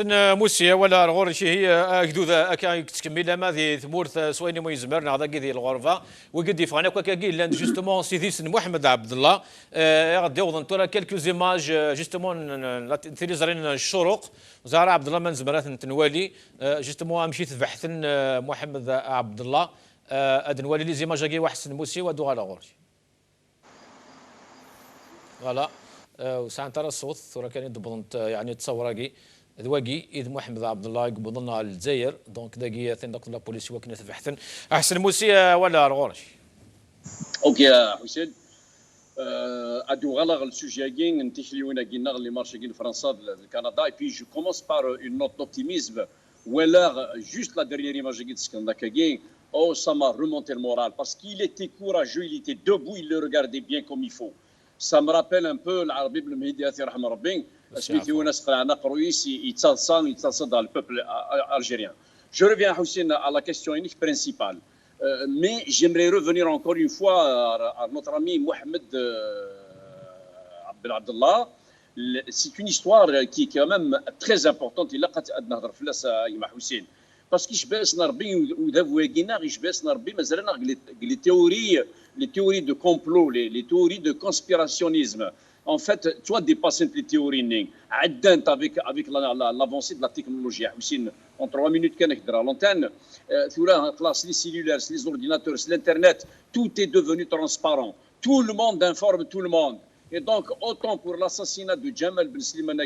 سن موسيا ولا الغورشي هي كدوذا كان تكمل ما ذي ثمورث سويني مو يزمرنا هذا كذي الغرفه وقد يفغنا كاكي لاند جوستومون سيدي سن محمد عبد الله غادي يوضن تورا كيلكو زيماج جوستومون تيليزرين الشروق زهره عبد الله من زمرات تنوالي جوستومون مشيت بحث محمد عبد الله ادنوالي لي زيماج كي واحد سن موسي ودو على غورشي فوالا وساعه ترى الصوت تورا كان يضبط يعني تصور كي ذواقي إذ محمد عبد الله يقبضنا الجزائر دونك داقي تندق لا بوليسي وكنا تبحثن أحسن موسي ولا الغورش اوكي يا حسين ادو غلغ السوجي كين نتيخلي وين كينا اللي مارشي كين فرنسا الكندا اي بي جو كومونس بار اون نوت دوبتيميزم ولا juste la dernière image qui est dans Kagin, oh ça m'a remonté le moral parce qu'il était courageux, il était debout, il le regardait bien comme il faut. Ça me rappelle un peu l'Arabie le Mehdi رحمه ربي سميتي وناس قلعنا قرويس يتصل dans le peuple algérien. Je reviens Houssine à la question unique principale. Mais j'aimerais revenir encore une fois à notre ami Mohamed Abdellah. C'est une histoire qui est quand même très importante. Il a نهضر في لاسا يما حسين باسكو يشباسنا ربي وذهبوا يقينا يشباسنا ربي مازالنا les théories de complot, les théories de conspirationnisme. En fait, toi dépasses les théories avec l'avancée de la technologie. En 3 minutes qu'on est à l'antenne, les cellulaires, les ordinateurs, l'internet, tout est devenu transparent. Tout le monde informe tout le monde. Et donc, autant pour l'assassinat de Jamal Ben Slimane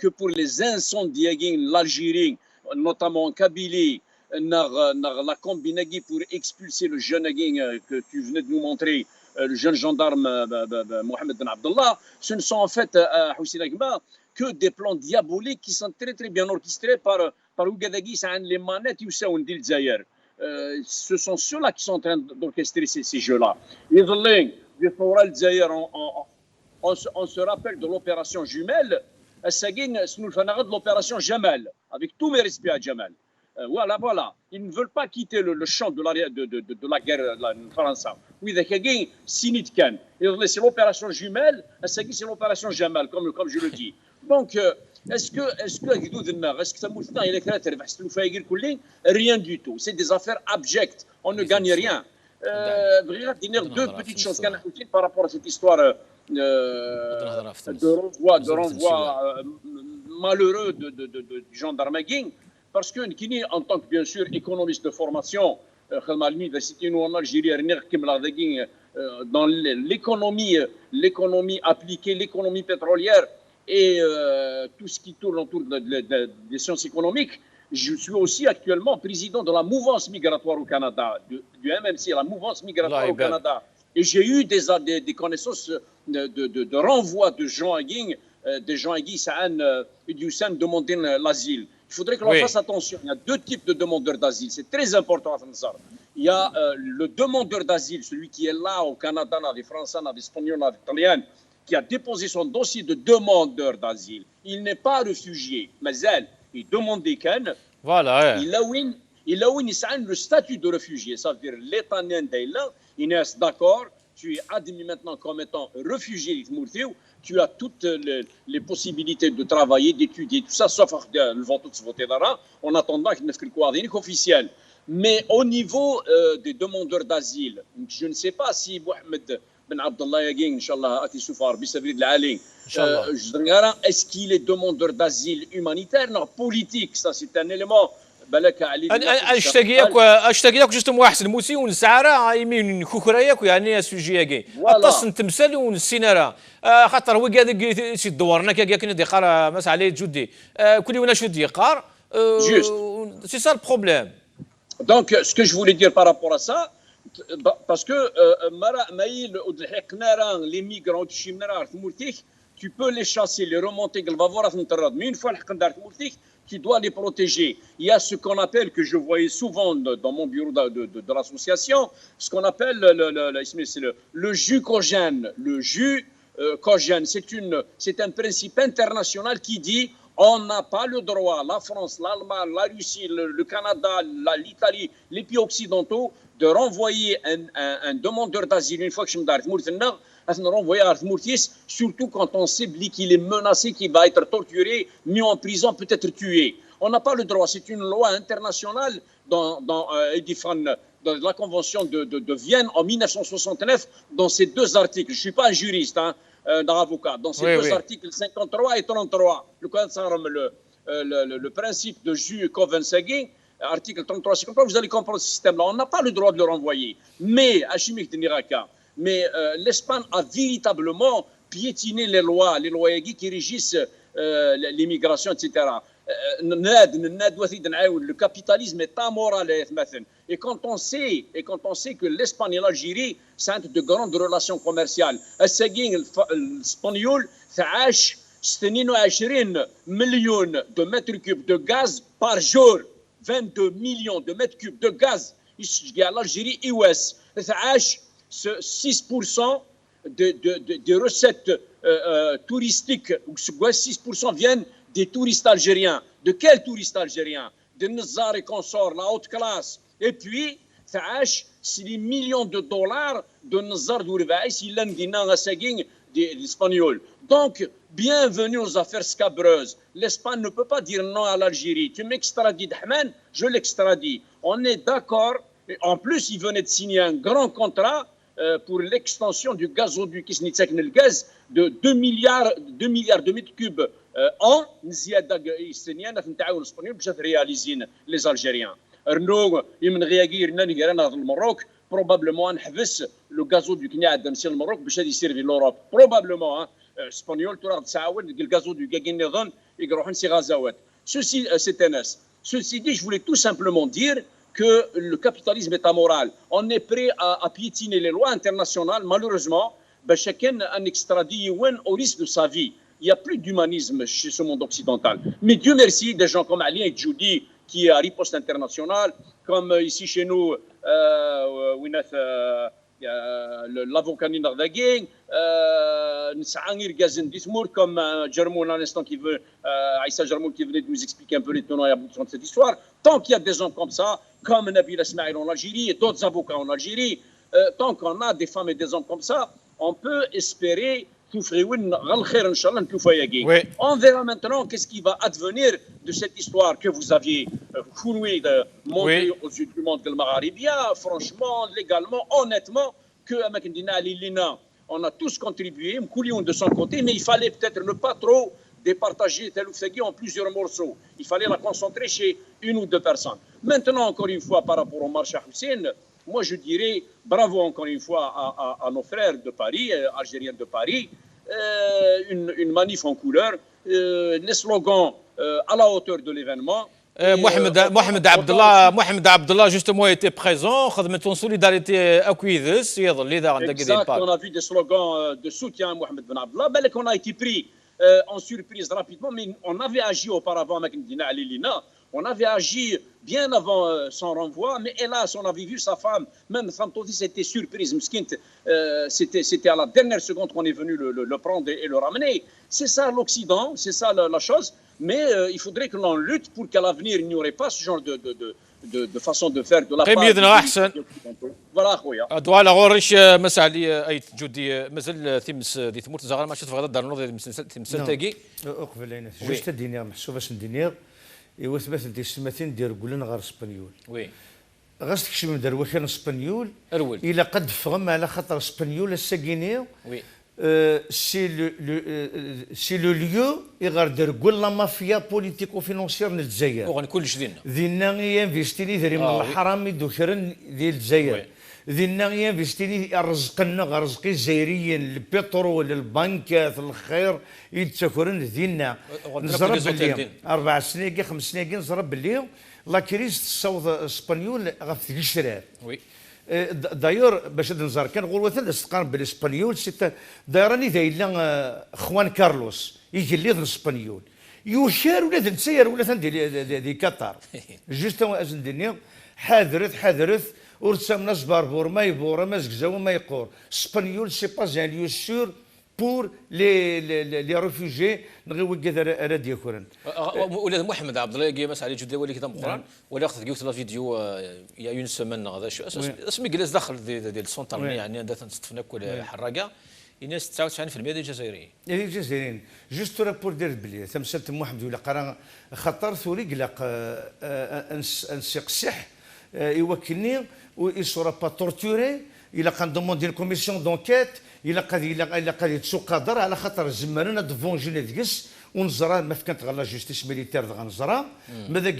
que pour les incendies l'Algérie, notamment en Kabylie, la combinée pour expulser le jeune que tu venais de nous montrer, le jeune gendarme Mohamed Ben Abdallah, ce ne sont en fait que des plans diaboliques qui sont très très bien orchestrés par Ougadagui, les manettes Youssaoun Zaïr. Ce sont ceux-là qui sont en train d'orchestrer ces jeux-là. On se rappelle de l'opération Jumelle, de l'opération Jamal, avec tous mes respects à Jamal. Voilà. Ils ne veulent pas quitter le champ de la guerre française. Oui, c'est l'opération Jumelle, c'est l'opération Jamal, comme je le dis. Donc, est-ce que ça rien du tout. C'est des affaires abjectes. On ne gagne rien. Deux petites choses par rapport à cette histoire de renvoi malheureux du gendarme Guing. Parce que Kini, en tant que bien sûr économiste de formation, en Algérie, dans l'économie appliquée, l'économie pétrolière et tout ce qui tourne autour des sciences économiques, je suis aussi actuellement président de la mouvance migratoire au Canada, du MMC, la mouvance migratoire au Canada. Et j'ai eu des connaissances de renvoi de gens à Guing, des gens à Guing, du sein demander l'asile. Il faudrait que l'on fasse attention. Il y a deux types de demandeurs d'asile. C'est très important à faire. Il y a le demandeur d'asile, celui qui est là au Canada, dans les Français, dans les Espagnols, dans les Italiens, qui a déposé son dossier de demandeur d'asile. Il n'est pas réfugié. Mais il demande des cannes. Voilà. Il a le statut de réfugié. Ça veut dire l'État il est d'accord. Tu es admis maintenant comme étant réfugié. Tu as toutes les possibilités de travailler, d'étudier, tout ça, sauf le vote en attendant qu'il ne soit officiel. Mais au niveau des demandeurs d'asile, je ne sais pas si Mohamed Ben Abdallah Yagin, Inch'Allah, est-ce qu'il est demandeur d'asile humanitaire? Non, politique, ça c'est un élément. اشتاق لك جوست واحد الموسي ونسعره يمين كوكراياك يعني سوجياكي اتص نتمثل ونسينا خاطر هو كاع سي دورنا كاع كنا ديقار مس عليه جودي كل ونا شو ديقار سي سا البروبليم. Donc ce que je voulais dire par rapport à ça, parce que les migrants tu peux les chasser, les remonter, mais une fois tu dois les protéger. Il y a ce qu'on appelle, que je voyais souvent dans mon bureau de l'association, ce qu'on appelle le jus cogène. Le jus cogène, c'est un principe international qui dit on n'a pas le droit, la France, l'Allemagne, la Russie, le Canada, l'Italie, les pays occidentaux, de renvoyer un demandeur d'asile une fois que je me dis à renvoyer à Mourtis, surtout quand on sait qu'il est menacé, qu'il va être torturé, mis en prison, peut-être tué. On n'a pas le droit. C'est une loi internationale dans la Convention de Vienne en 1969, dans ces deux articles. Je ne suis pas un juriste, d'avocat. Dans ces deux articles 53 et 33, le principe de jus Kovensegui, article 33 53, vous allez comprendre ce système-là. On n'a pas le droit de le renvoyer. Mais, l'Espagne a véritablement piétiné les lois qui régissent l'immigration, etc. Le capitalisme est amoral. Et quand on sait que l'Espagne et l'Algérie sont de grandes relations commerciales. الساقين الاسبانيول تعاش 22 millions de mètres cubes de gaz par jour. 22 millions de mètres cubes de gaz. L'Algérie IOS تعاش 6% des recettes touristiques. 6% viennent des touristes algériens. De quels touristes algériens? Des Nizar et consorts, la haute classe. Et puis, c'est des millions de dollars de Nizar d'Ourvaïs, il a des Espagnols. Donc, bienvenue aux affaires scabreuses. L'Espagne ne peut pas dire non à l'Algérie. Tu m'extradies d'Ahmed, je l'extradie. On est d'accord. En plus, il venait de signer un grand contrat pour l'extension du gazoduc le gaz de 2 milliards de mètres cubes an. Les Algériens. Renault, le Maroc, probablement le gazoduc le Maroc, l'Europe. Probablement, espagnol, le gazoduc, c'est TNS. Ceci dit, je voulais tout simplement dire que le capitalisme est amoral. On est prêt à piétiner les lois internationales, malheureusement, chacun un extradit au risque de sa vie. Il n'y a plus d'humanisme chez ce monde occidental. Mais Dieu merci, des gens comme Ali et Judy, qui est à riposte internationale, comme ici chez nous, l'avocat Nina Daging, Nsangir Gazen Dismour, comme Jermoun à l'instant qui veut, Aïssa Jermoun qui venait de nous expliquer un peu les tenants et aboutissants de cette histoire. Tant qu'il y a des gens comme ça, comme Nabil Ismail en Algérie et d'autres avocats en Algérie, tant qu'on a des femmes et des hommes comme ça, on peut espérer. Oui. On verra maintenant qu'est-ce qui va advenir de cette histoire que vous aviez montrée aux yeux du monde de Maghrébia. Franchement, légalement, honnêtement, que on a tous contribué, de son côté, mais il fallait peut-être ne pas trop départager tel ou en plusieurs morceaux. Il fallait la concentrer chez une ou deux personnes. Maintenant, encore une fois, par rapport au marché Hussein, moi je dirais bravo encore une fois à nos frères de Paris, algériens de Paris, une manif en couleur, les slogans à la hauteur de l'événement. Mohamed Abdallah justement était présent, خدمت solidarité أكويدس يظل لذا عندك Exact, on a vu des slogans de soutien à Mohamed Ben Abdallah, ben qu'on a été pris en surprise rapidement, mais on avait agi auparavant avec Ndina Ali Lina. On avait agi bien avant son renvoi, mais hélas, on avait vu sa femme, même Fantodi, c'était surprise. C'était à la dernière seconde qu'on est venu le prendre et le ramener. C'est ça l'Occident, c'est ça la chose. Mais il faudrait que l'on lutte pour qu'à l'avenir, il n'y aurait pas ce genre de façon de faire de la part. Voilà, خويا. دوالا غوريش مسالي اي جودي مازال ثيمس دي ثمورت زغال ما شفت غدا دار نوض تمثال تاكي. اقبل انا جوست الدنيا محسوبه الدنيا ايوا ثبات دي السماتين دير قولنا غير اسبانيول. وي. غاس تكشف من دار وكان اسبانيول. الاول. الا قد فهم على خاطر اسبانيول الساكينيو. وي. سي لو ليو يغار دار قول لا مافيا بوليتيكو فينونسيير للجزائر. وغنكلش ديالنا. دينا انفيستيني ذري من الحرامي دوكرن ديال الجزائر. دينا انفيستيني رزقنا رزقي الجزائريين البترول البنكات الخير يتسكرن دينا نزرب باللي 4 سنين 5 سنين نزرب باللي لا كريز تصوض اسبانيول غف الشرار. وي. دايور باش نزار كان غول وثن استقام بالاسبانيول سيت دايراني ذا خوان كارلوس يجي لي الاسبانيول يشار ولا نسير ولا دي قطر جوستو ازن الدنيا حاذرت ورسم ناس باربور ما يبور ما زكزاو ما يقور اسبانيول سي با ان ليو سور بور لي ريفوجي نغيو كذا راد يكون ولاد محمد عبد الله كي مسالي جدا ولي كذا مقران ولا اخذ قلت لا فيديو يا اون سيمين هذا شو اسمي جلس داخل ديال السونتر يعني عندها تنصفنا كل حراقه الناس 99% ديال الجزائريين. الجزائريين جوست راه بور دير بلي تمثلت محمد ولا قرا خطر ثوري قلق انسيق الصح يوكلني ويسورا با تورتوري الى كان دوموندي كوميسيون دونكيت الى قد يتسوق قدر على خاطر زمرنا دفون جينا ديكس ونزرا ما كانت غلا جوستيس ميليتير غنزرا ماذا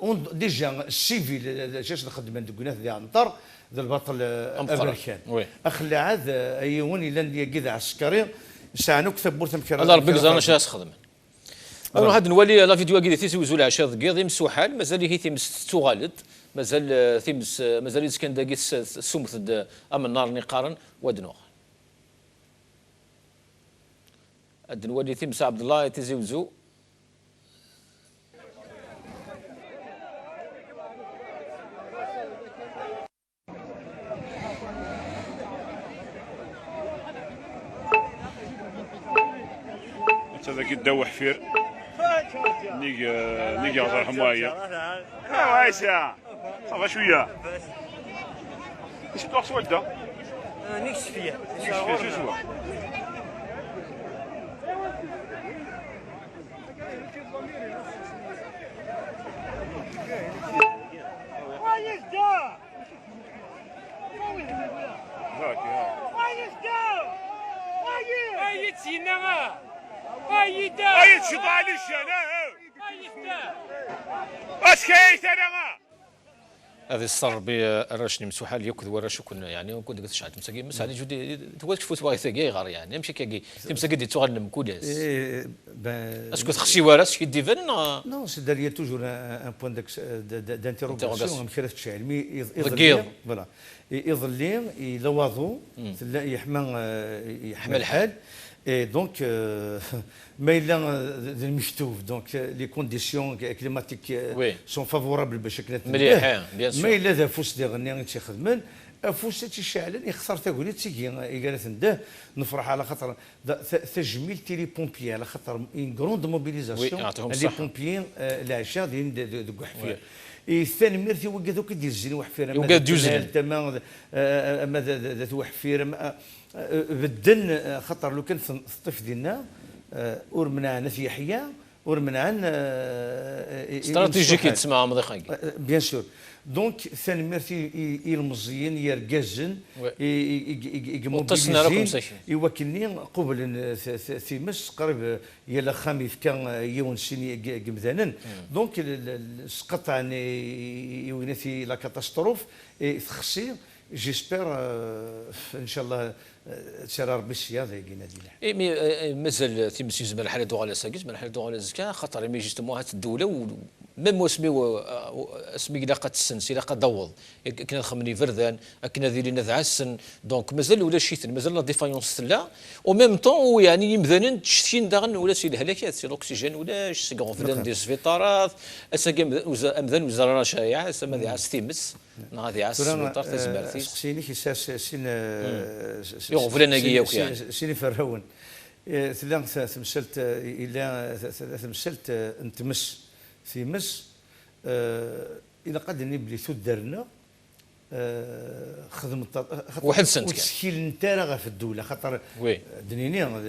قال ديجا السيفيل جاش نخدم عند قناه ديال عنتر ذا البطل الامريكان اخلى عاد ايون الى كذا عسكري ساعنو كتب بورت مكرر الله ربي زرنا شاس خدم انا واحد نولي لا فيديو كي تيزوزو العشاء ذكي مسوحال مازال هي تيمس تغالد مازال تيمس مازال يسكن داكي السمث ام النار نقارن ودنو نولي تيمس عبد الله تيزوزو هذا كيداوح حفير نيجي غزر حماية وايسا صافا شوية ايش توقف والده؟ نيكس فيا شو سوا اي تشد على الشارع اش كاين انا هذه الصر بالرشني مسوحه لي كذا ورش كنا يعني كنت قلت شحال مساكين مسالي جودي توالك فوت باغي ثقي غير يعني ماشي كي تمسك دي تغنم كولاس اسكو تخشي وراس كي ديفن نو سي داريا توجور ان بوين دانتيروغاسيون مشرف علمي يظل فوالا يظل يلوضو يحمل الحال Et donc, mais là, donc les conditions climatiques sont favorables بشكل مليح بيان سور. ما إلا ذا فوس ديالنا تيخدمن فوس تيشعلن يخسر تاكل تيجي يجلس عنده نفرح على خاطر تجميل تيلي بومبيي على خاطر اون غروند موبيليزاسيون لي بومبيي العشاء ديال دوك حفير. الثاني ميرتي وقادو كيدير الزين وحفير وقاد دوزن تمام اما ذات وحفير بدن خاطر لو كان في الطيف ديالنا ورمنا في يحيى ورمنا استراتيجيك تسمع مضيخاكي بيان سور دونك ثاني ميرتي المزيين يركزن يموبيليزين يوكلني قبل ثيمس قريب يلا خامس كان يون سيني قمذانن دونك سقط عن يونثي لا كاتاستروف خصي جيسبر ان شاء الله تشرى ربي السياده يقينا دينا مي مازال تيمسي زعما الحاله دوغالا ساكيت من الحاله دوغالا زكا خاطر مي جوستومون هاد الدوله ميم اسمي لا قد السنسي لا قد دوض كنا نخمني فردان كنا ديرينا ذعسن دونك مازال ولا شيء مازال لا ديفايونس لا او ميم طون يعني يمذنن تشتين داغن ولا سي الهلاكات سي الاكسجين ولا سي غونفلان ديال السبيطارات اسا امذن وزاره شايعه اسا ذي عاس تيمس غادي عاس السبيطار تزبرتي سيني كيساس سين يغفلنا كياك يعني سيني فرهون ثلا تمثلت الى تمثلت نتمس في مس الى قد نبلي ثدرنا خدم واحد سنت وتشكيل نتاع في الدوله خاطر دنيني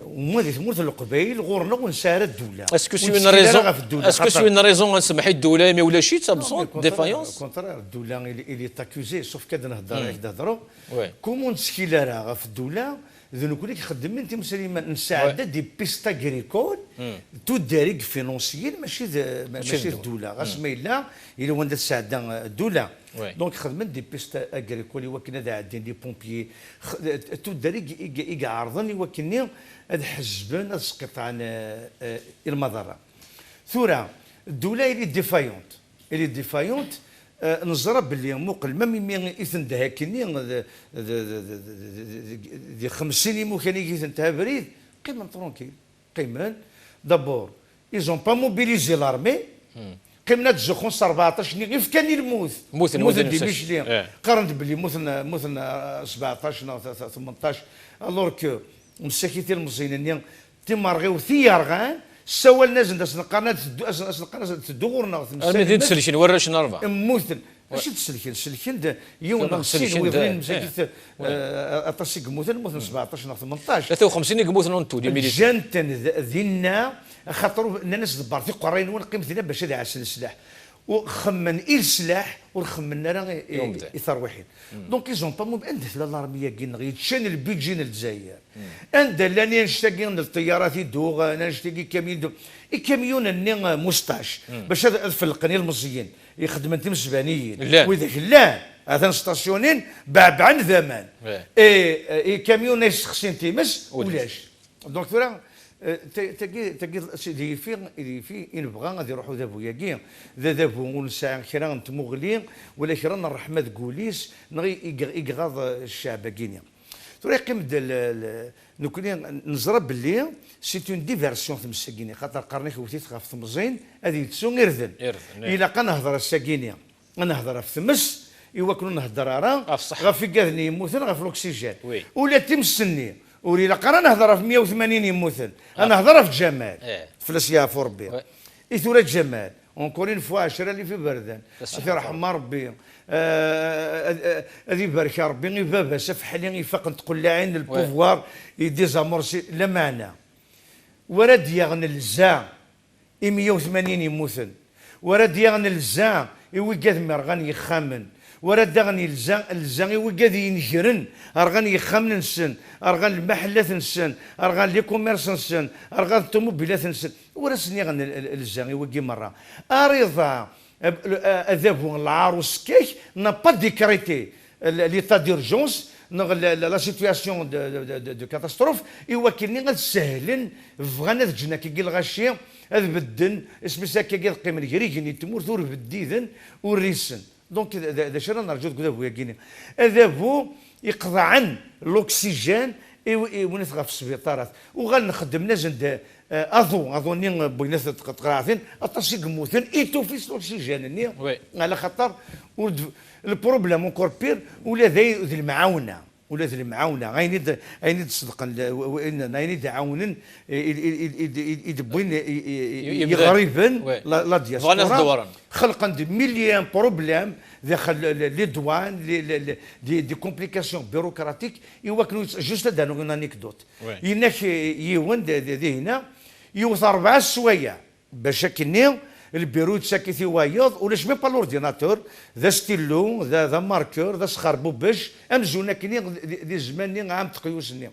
ومادي تمرت القبائل غورنا ونسار الدوله اسكو سي اون ريزون اسكو سي اون ريزون نسمح الدوله مي ولا شي تابسون ديفايونس كونترير الدوله اللي تاكوزي سوف كاد نهضروا كومون تشكيل راه في الدوله إذا كنا كيخدم انت مسلمه نساعد دي بيستا غريكول تدارك فينونسيين ماشي الدوله غاس ما الا وند تساعد الدوله دونك خدمت دي بيستا غريكول وكنا دا عندنا دي بومبيي تدارك يعرضن وكني هاد حزبان هاد قطعا المضره ثورة الدوله اللي ديفايونت نزرب باللي موقل ما ميمي إثن دهاكني دي 50 مو كان يثن بريد قيمة ترونكيل قيمة دابور ils ont pas mobilisé l'armée قيمنا تزخون 14 غير كان يموت دي بيشلي قارنت باللي موثنا 17 18 الور كو مساكيتي المزينين تيمارغيو ثيارغان سوى الناس ندس القناه تدورنا المدينه تسلكين وراش نربع موثن ماشي تسلكين يوم نسين ويبرين مساكيت اطاسيك موثن 17 18 53 يقموثن انتو دي ميليت جانتن ذينا خاطر الناس دبر في قرين ونقيم ذينا باش هذا عسل السلاح وخمن السلاح ورخمنا راه يثروحين دونك ايزون با عند الارميه كين غيتشان البيجين الجزائر عند لاني نشتاقين الطيارات يدوغ انا نشتاقي كاميون الكاميون اني مستاش باش الفلقني المزيين يخدم انت مسبانيين وذاك لا هذا ستاسيونين بعد عن زمان اي كاميون يسخسين تيمس ولاش دونك تاكي سيدي في إن بغا غادي يروحوا ذابو ياكي ذابو ونساع كرا نتمغلي ولا كرا الرحمة كوليس نغي يغاض الشعب كينيا طريق نكون نزرب باللي سي اون ديفيرسيون تمسكيني خاطر قرني خوتي تخاف تمزين هذه تسون إرذن إلا كنهضر الساكينيا نهضر في تمس إوا كنا نهضر راه غا في كاذني يموتن غا في الأكسجين ولا تمسني ولا قرا نهضر في 180 يموتن انا نهضر في جمال في الاسيا فوربي إثورة جمال اونكور اون فوا 10 اللي في بردان في رحمة ربي هذه بارك ربي بابا سفحلي يفاق تقول عين البوفوار يديزامورسي لا معنى ورد يغني الزا 180 يموتن ورد يغني الزا يوقف مرغان يخامن ورد دغني الزان يوقف ينجرن ارغان يخامن نسن ارغان المحلات نسن ارغان لي كوميرس نسن ارغان الطوموبيلات نسن ورسني غن الزان يوقف مره اريضا اذابو العروس كيش نا با ديكريتي ليتا ديرجونس لا سيتياسيون دو كاتاستروف يوكلني غير سهلن فغانا تجنا كي الغاشي هذا بدن اسمي ساكي كي القيم الجريجني تمور ثور بديذن وريسن دونك هذا شنو نرجو تقول ابو ياكيني هذا بو يقضى عن الاكسجين ونثغى في السبيطارات وغنخدم ناس عند اظن بغينا تقراعتين اطاسي قموثن ايتوفيس الاكسجين ني على خاطر البروبليم اونكور بير ولا ذي المعاونه ولا ذي المعاونه غاينيد تصدق غاينيد يعاونن يدبوين يغربن لا دياسبورا خلقا دي مليون بروبليم داخل لي دوان دي كومبليكاسيون بيروقراطيك يوكلوا جوست هذا اون انيكدوت يناك يوند هنا يوث 4 سوايع باش كنيو البيرو تساكي في وايض ولاش مي با لورديناتور ذا ستيلو ذا ماركور ذا سخربو باش امزونا كني دي زمان عام تقيوسني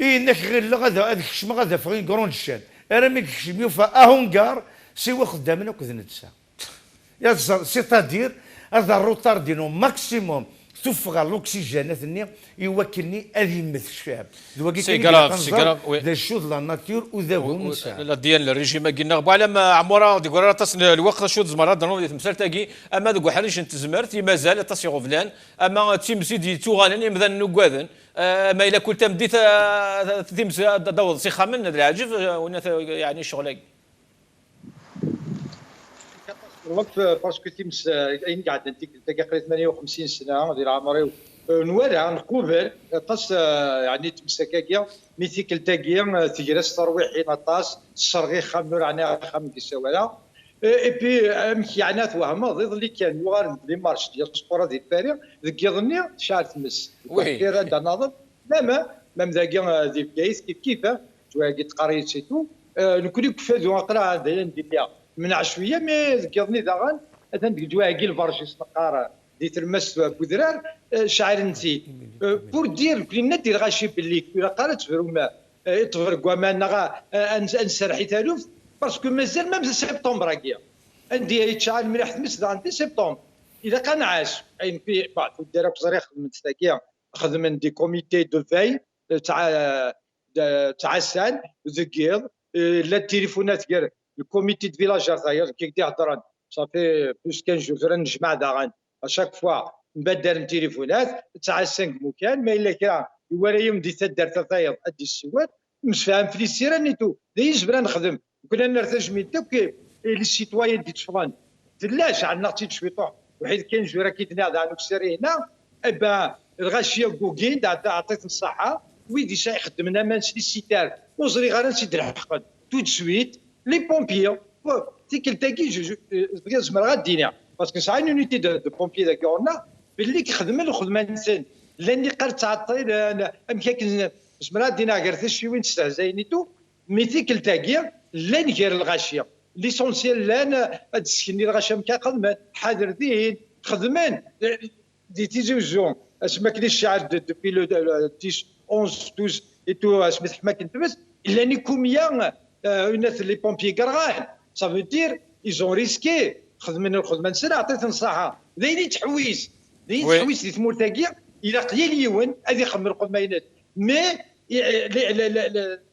انك غير غدا هذاك الشما غدا فغين كرون الشان انا مي كشميو فاهونغار سوا خدامنا وكذنتسا يا سيتادير هذا الروتار دينو ماكسيموم تفغى الاكسجين ثاني يوكلني هذه مثل الشعب سي كراف ذا شوز لا ناتور وذا هو لا ديال الريجيم قلنا على ما عمورا ديقول راه تصن الوقت شوز زمرات ضروري تمثال تاكي اما دوك حاليش تزمرت مازال تصيغ فلان اما تيمسي دي توغالين مثلا نقاذن ما الا كنت مديت تيمس داوض سي خامن العجب يعني شغلك الوقت باسكو تيمس اين قاعد انت قريت 58 سنه ديال عمري نورا نقوبل طاس يعني تمسكاكيا ميثيكل تاكيا تجرس ترويحي نطاس الشرغي خامنور يعني خام كيساوالا اي بي مكيعنات وهما ضد اللي كان يوغار لي مارش ديال السبور ديال باري ذاك يظني شعر تمس كير عندها ناظر لا ما ذاك ديال كايس كيف تواقي تقريت سيتو نكون كفادو نقرا ندير من عشويه مي ذكرني داغان مثلا دواكي الفارجيس نقار ديت المس بودرار شاعر نسيت بور دير كلنا دير غاشي باللي كلا قالت فروما يطفر كوامان انسرحي تالوف باسكو مازال ميم سبتمبر هكيا عندي يتشعل مليح تمس عندي سبتمبر اذا كان عاش اين في بعض الدراري بصريح خدمت تاكيا خدم دي كوميتي دو في تاع السان ذكير لا التليفونات كير الكوميتي دو فيلاج تاعي كي تهضران صافي بلوس 15 جوج نجمع داغان اشاك فوا نبدل التليفونات تاع 5 مكان ما الا كان يورا يوم دي تدار تطيب ادي السواد مش فاهم في السيره نيتو دايز نخدم كنا نرتاج من توكي لي سيتويان دي تشفران تلاش عندنا تي تشويطو وحيد كاين جوره كيتنا دانو السيري هنا ابا الغاشيه كوكين عطيت الصحه ويدي شي يخدمنا مانش لي سيتار وزري غير نسيد الحقد تو دو سويت لي بومبيي تيكل تاكي زمر غادينا باسكو ساعه يونيتي دو بومبيي داك قلنا باللي كيخدموا الخدمه نسان لاني قال تعطي امكن زمر دينا غير شي وين تستهزاينيتو مي تيكل تاكي لان غير الغاشيه ليسونسيال لان هاد السكني الغاشيه كنخدم حاضر دين خدمان دي تيزوجون اسما كلي الشعر دوبي لو 10 11 12 اي تو اسمي حماك نتبس لاني كوميا الناس لي بومبيي كرغان ça veut dire ils ont risqué خدمنا الخدمه نسرع عطيت نصاحه دايرين تحويس دايرين تحويس اللي تمور تاكيا الى قليل يون هذه يخمر الخدمه مي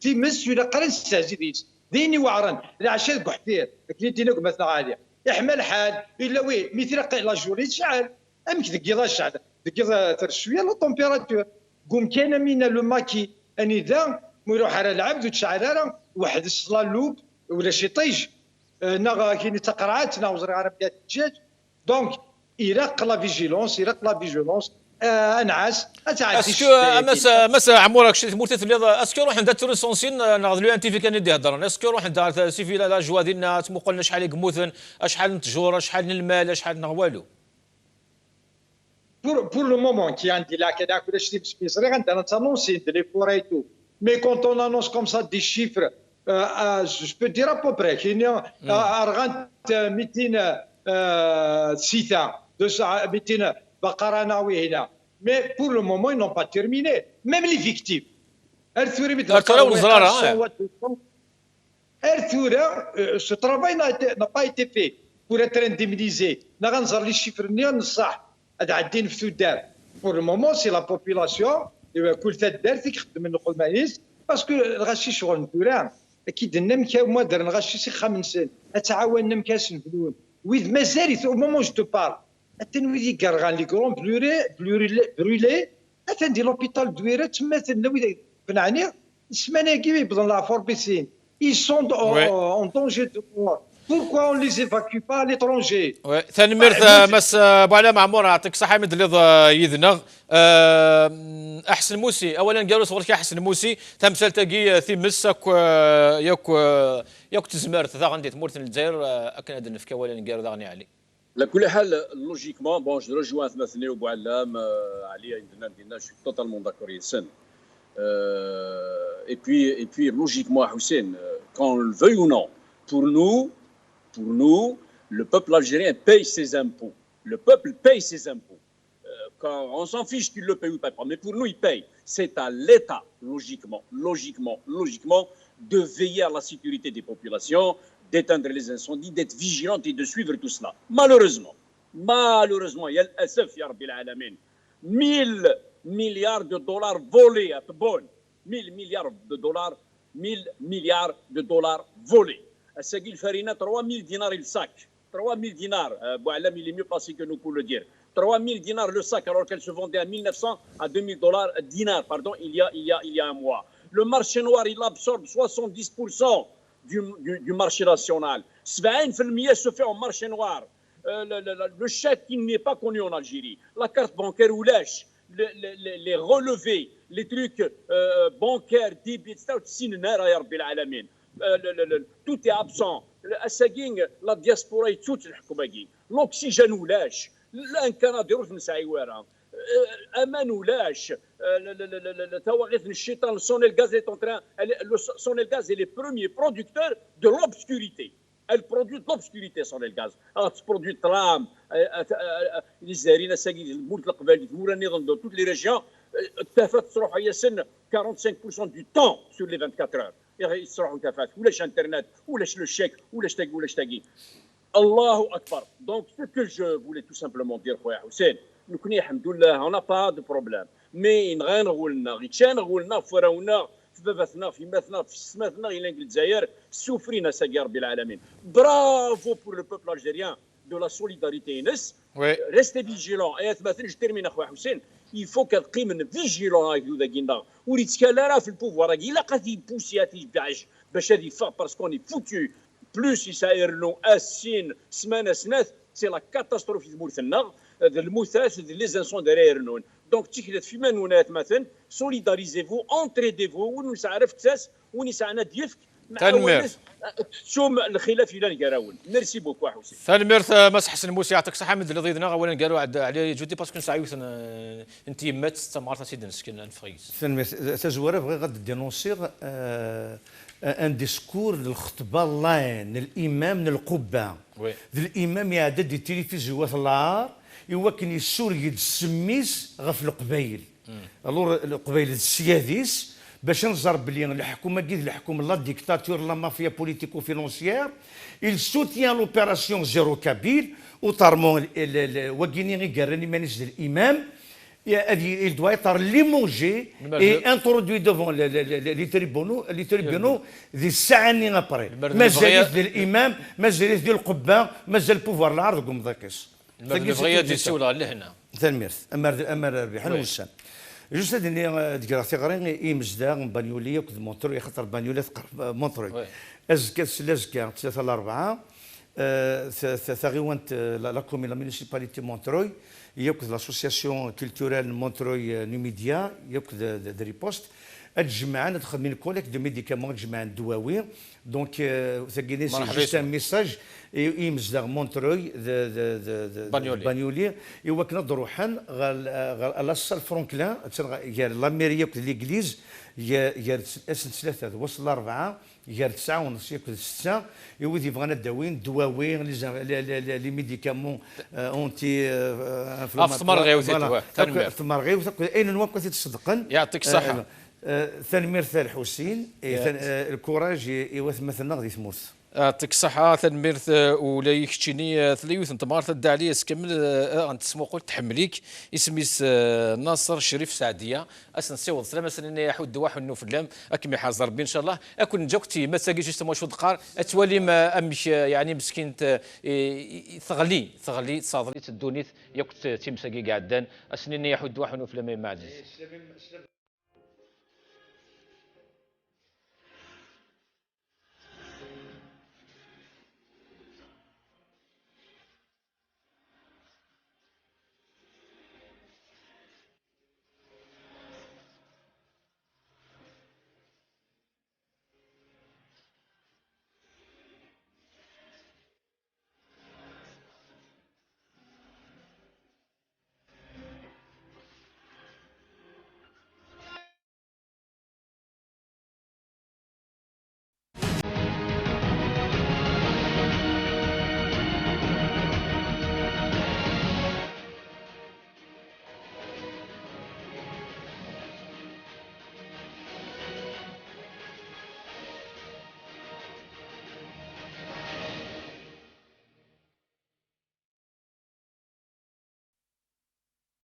تيمس ولا قرن سازيديس ديني وعرن لا عشان كحتير كلي دينا مثلا عاليه يحمل حال الا وي مثل لا جوري شعل امك دقيقه شعل دقيقه شويه لا طومبيراتور قوم كان من لو ماكي اني ذا يروح على العبد وتشعل واحد الصلالوب ولا شي طيج كاين تقرعات وزرع عربيات الدجاج دونك يراق لا فيجيلونس انعاس اسكو مسا عمورك شي مرتد اللي اسكو روح عند التورسونسين ناخذ لو ان تي في كان يدي هضر اسكو روح عند سيفي لا جوا ديالنا تمو قلنا شحال يقموثن شحال نتجور شحال المال شحال والو pour le moment qui عندي لا كذا كل شيء صغير عندنا تانونسي دي فوري تو mais quand on annonce comme ça des chiffres je peux dire à peu près qu'il y a 200 سيتا 200 بقرة ناوي هنا mais pour le moment ils n'ont pas terminé même les victimes Arthur والزرارة ce travail n'a pas été fait pour être indemnisé نغنزر لي شيفر نيان صح هذا عدين في الدار pour le moment c'est la population كل الدار تخدم نقول مايس باسكو الغشي شغل نتوران اكيد النمكا وما دار الغشي سي 5 سنين اتعاون نمكاس نفلون ويذ مازال au moment je te parle التنويدي كارغان لي كرون برولي اتندي لوبيتال دويره تما تنوي بنعني السمانه كي يبدون لا فوربيسين ils sont en danger de mort. Pourquoi on ne les évacue pas à l'étranger? ثاني مرث مس بوعلا معمور يعطيك الصحة مدلض يذنغ أحسن موسي أولا قالوا صورك أحسن موسي تمثل تاقي ثيمس ياك تزمرت ذا غندي تمورت الجزائر أكن هذا النفكة ولا نقالوا ذا غني علي على كل حال لوجيكمون بون جو رجوان ثمثني وبوعلام علي عندنا جو توتالمون داكور يسن et puis logiquement Hussein qu'on le veuille ou non pour nous le peuple algérien paye ses impôts le peuple paye ses impôts quand on s'en fiche qu'il le paye ou pas mais pour nous il paye c'est à l'État logiquement de veiller à la sécurité des populations d'éteindre les incendies d'être vigilante et de suivre tout cela malheureusement il y a l'asaf ya Rabbil Alamin 1000 milliards de dollars volés à Tbon 1000 milliards de dollars volés الساقي الفرينة 3000 دينار le sac 3000 dinars Boualem il est mieux placé que nous pour le dire 3000 dinars le sac alors qu'elle se vendait à 1900 à 2000 dinars pardon il y a un mois le marché noir il absorbe 70% du marché national 70% se fait en marché noir le chèque qui n'est pas connu en Algérie la carte bancaire ou lèche les relevés les trucs bancaires débit tout est absent la diaspora est toute l'oxygène ولاش الانكار ديروش نسعي وراها امان ولاش توغيث الشيطان سونيل غاز est en train Sonel Gaz est le premier producteur de l'obscurité elle produit de l'obscurité Sonel Gaz elle produit tram les زارين ساقي المولد القبائل موراني dans toutes les régions تفات تروح هي سن 45% du temps sur les 24 heures يصرحوا تفات ولاش انترنت ولاش لو شيك ولاش تاقي الله اكبر donc ce que je voulais tout simplement dire خويا حسين نكوني الحمد لله on n'a pas de problème mais نغير نقولنا غيتشان نقولنا فراونا في باباتنا في ماتنا في سماتنا الى الجزائر سوفرينا ساقي ربي العالمين برافو pour le peuple algérien de la solidarité Inès restez vigilants et مثلا je termine خويا حسين il faut qu'elle من فيجيلون هاك ذا كينا وريتكالرا في البوفوار الا قاتي بوسياتي باش هذه فا باسكو ني فوتو بلوس يسايرنو اسين سمانه سنات سي لا كاتاستروف المورثنا الموثاث لي زانسون دايرنون دونك تيكلات في منونات مثلا سوليداريزيفو اونتريديفو ونسعرف كساس ونسعنا ديفك تنمير شوم الخلاف الى نقراون ميرسي بوكو حسين تنمير مسح حسن موسى يعطيك الصحه من ضيدنا اولا قالوا على جودي باسكو نسعيوث انت يمات استمرت سيدنا سكن انفريز تنمير تزوره بغي غاد دينونسير ان ديسكور للخطبه لاين الامام القبه الامام يعدد دي تلفزيون العار يوكن السوري السميس غف القبايل الور القبايل السياديس باش نزرب بلي الحكومه كيف الحكومه لا ديكتاتور لا مافيا بوليتيكو فينونسيير il soutient l'opération زيرو كابيل وطارمون وكيني غير قراني مانيش الامام il doit être limogé et introduit devant les tribunaux des ساعة après. مازال ديال الامام مازال ديال القبه مازال البوفوار العرض قوم ذاكس البغيه ديال السوله لهنا تنميرث امر ربيحان وسام جوست هذه ديك غير يمزدا بانيوليه وكذا مونتروي خاطر بانيوليه تقرب مونتروي ازكا سلازكا 3 ل 4 ثغيوانت لا كومين لا مونيسيباليتي مونتروي ياخذ لاسوسياسيون كولتورال مونتروي نيميديا ياخذ دي ريبوست تجمعنا تاخذ من كوليك دو ميديكامون تجمع الدواوي دونك ثقيني سي جوست ان ميساج يمزدغ مونتروي بانيولي ايوا كنا روحان لا سال فرونكلان يا لاميريا ليغليز يا ثلاثه وصل لاربعه يا 9 ونص ياكل 6 يودي بغانا الدواوين دواوين لي ميديكامون اونتي ثمر غيوث ثمر غيوث اين نوقف تصدقن يعطيك الصحه ثنمير ثال حسين الكوراج يوث مثلنا غادي تموت يعطيك الصحة تنميرث ولا يكتشيني ثليوث نتمار تدعلي سكمل غنتسمو قلت تحمليك اسميس ناصر شريف سعدية اسن سيوض سلام اسن يحود واحد نو فلام اكمي حاضر بي ان شاء الله اكون جوكتي ما تساقيش استمو شو دقار اتوالي ما امش يعني مسكين ثغلي صادري تدونيت ياكت تيمساقي قعدان اسنين يحود واحد نو فلام ما عزيز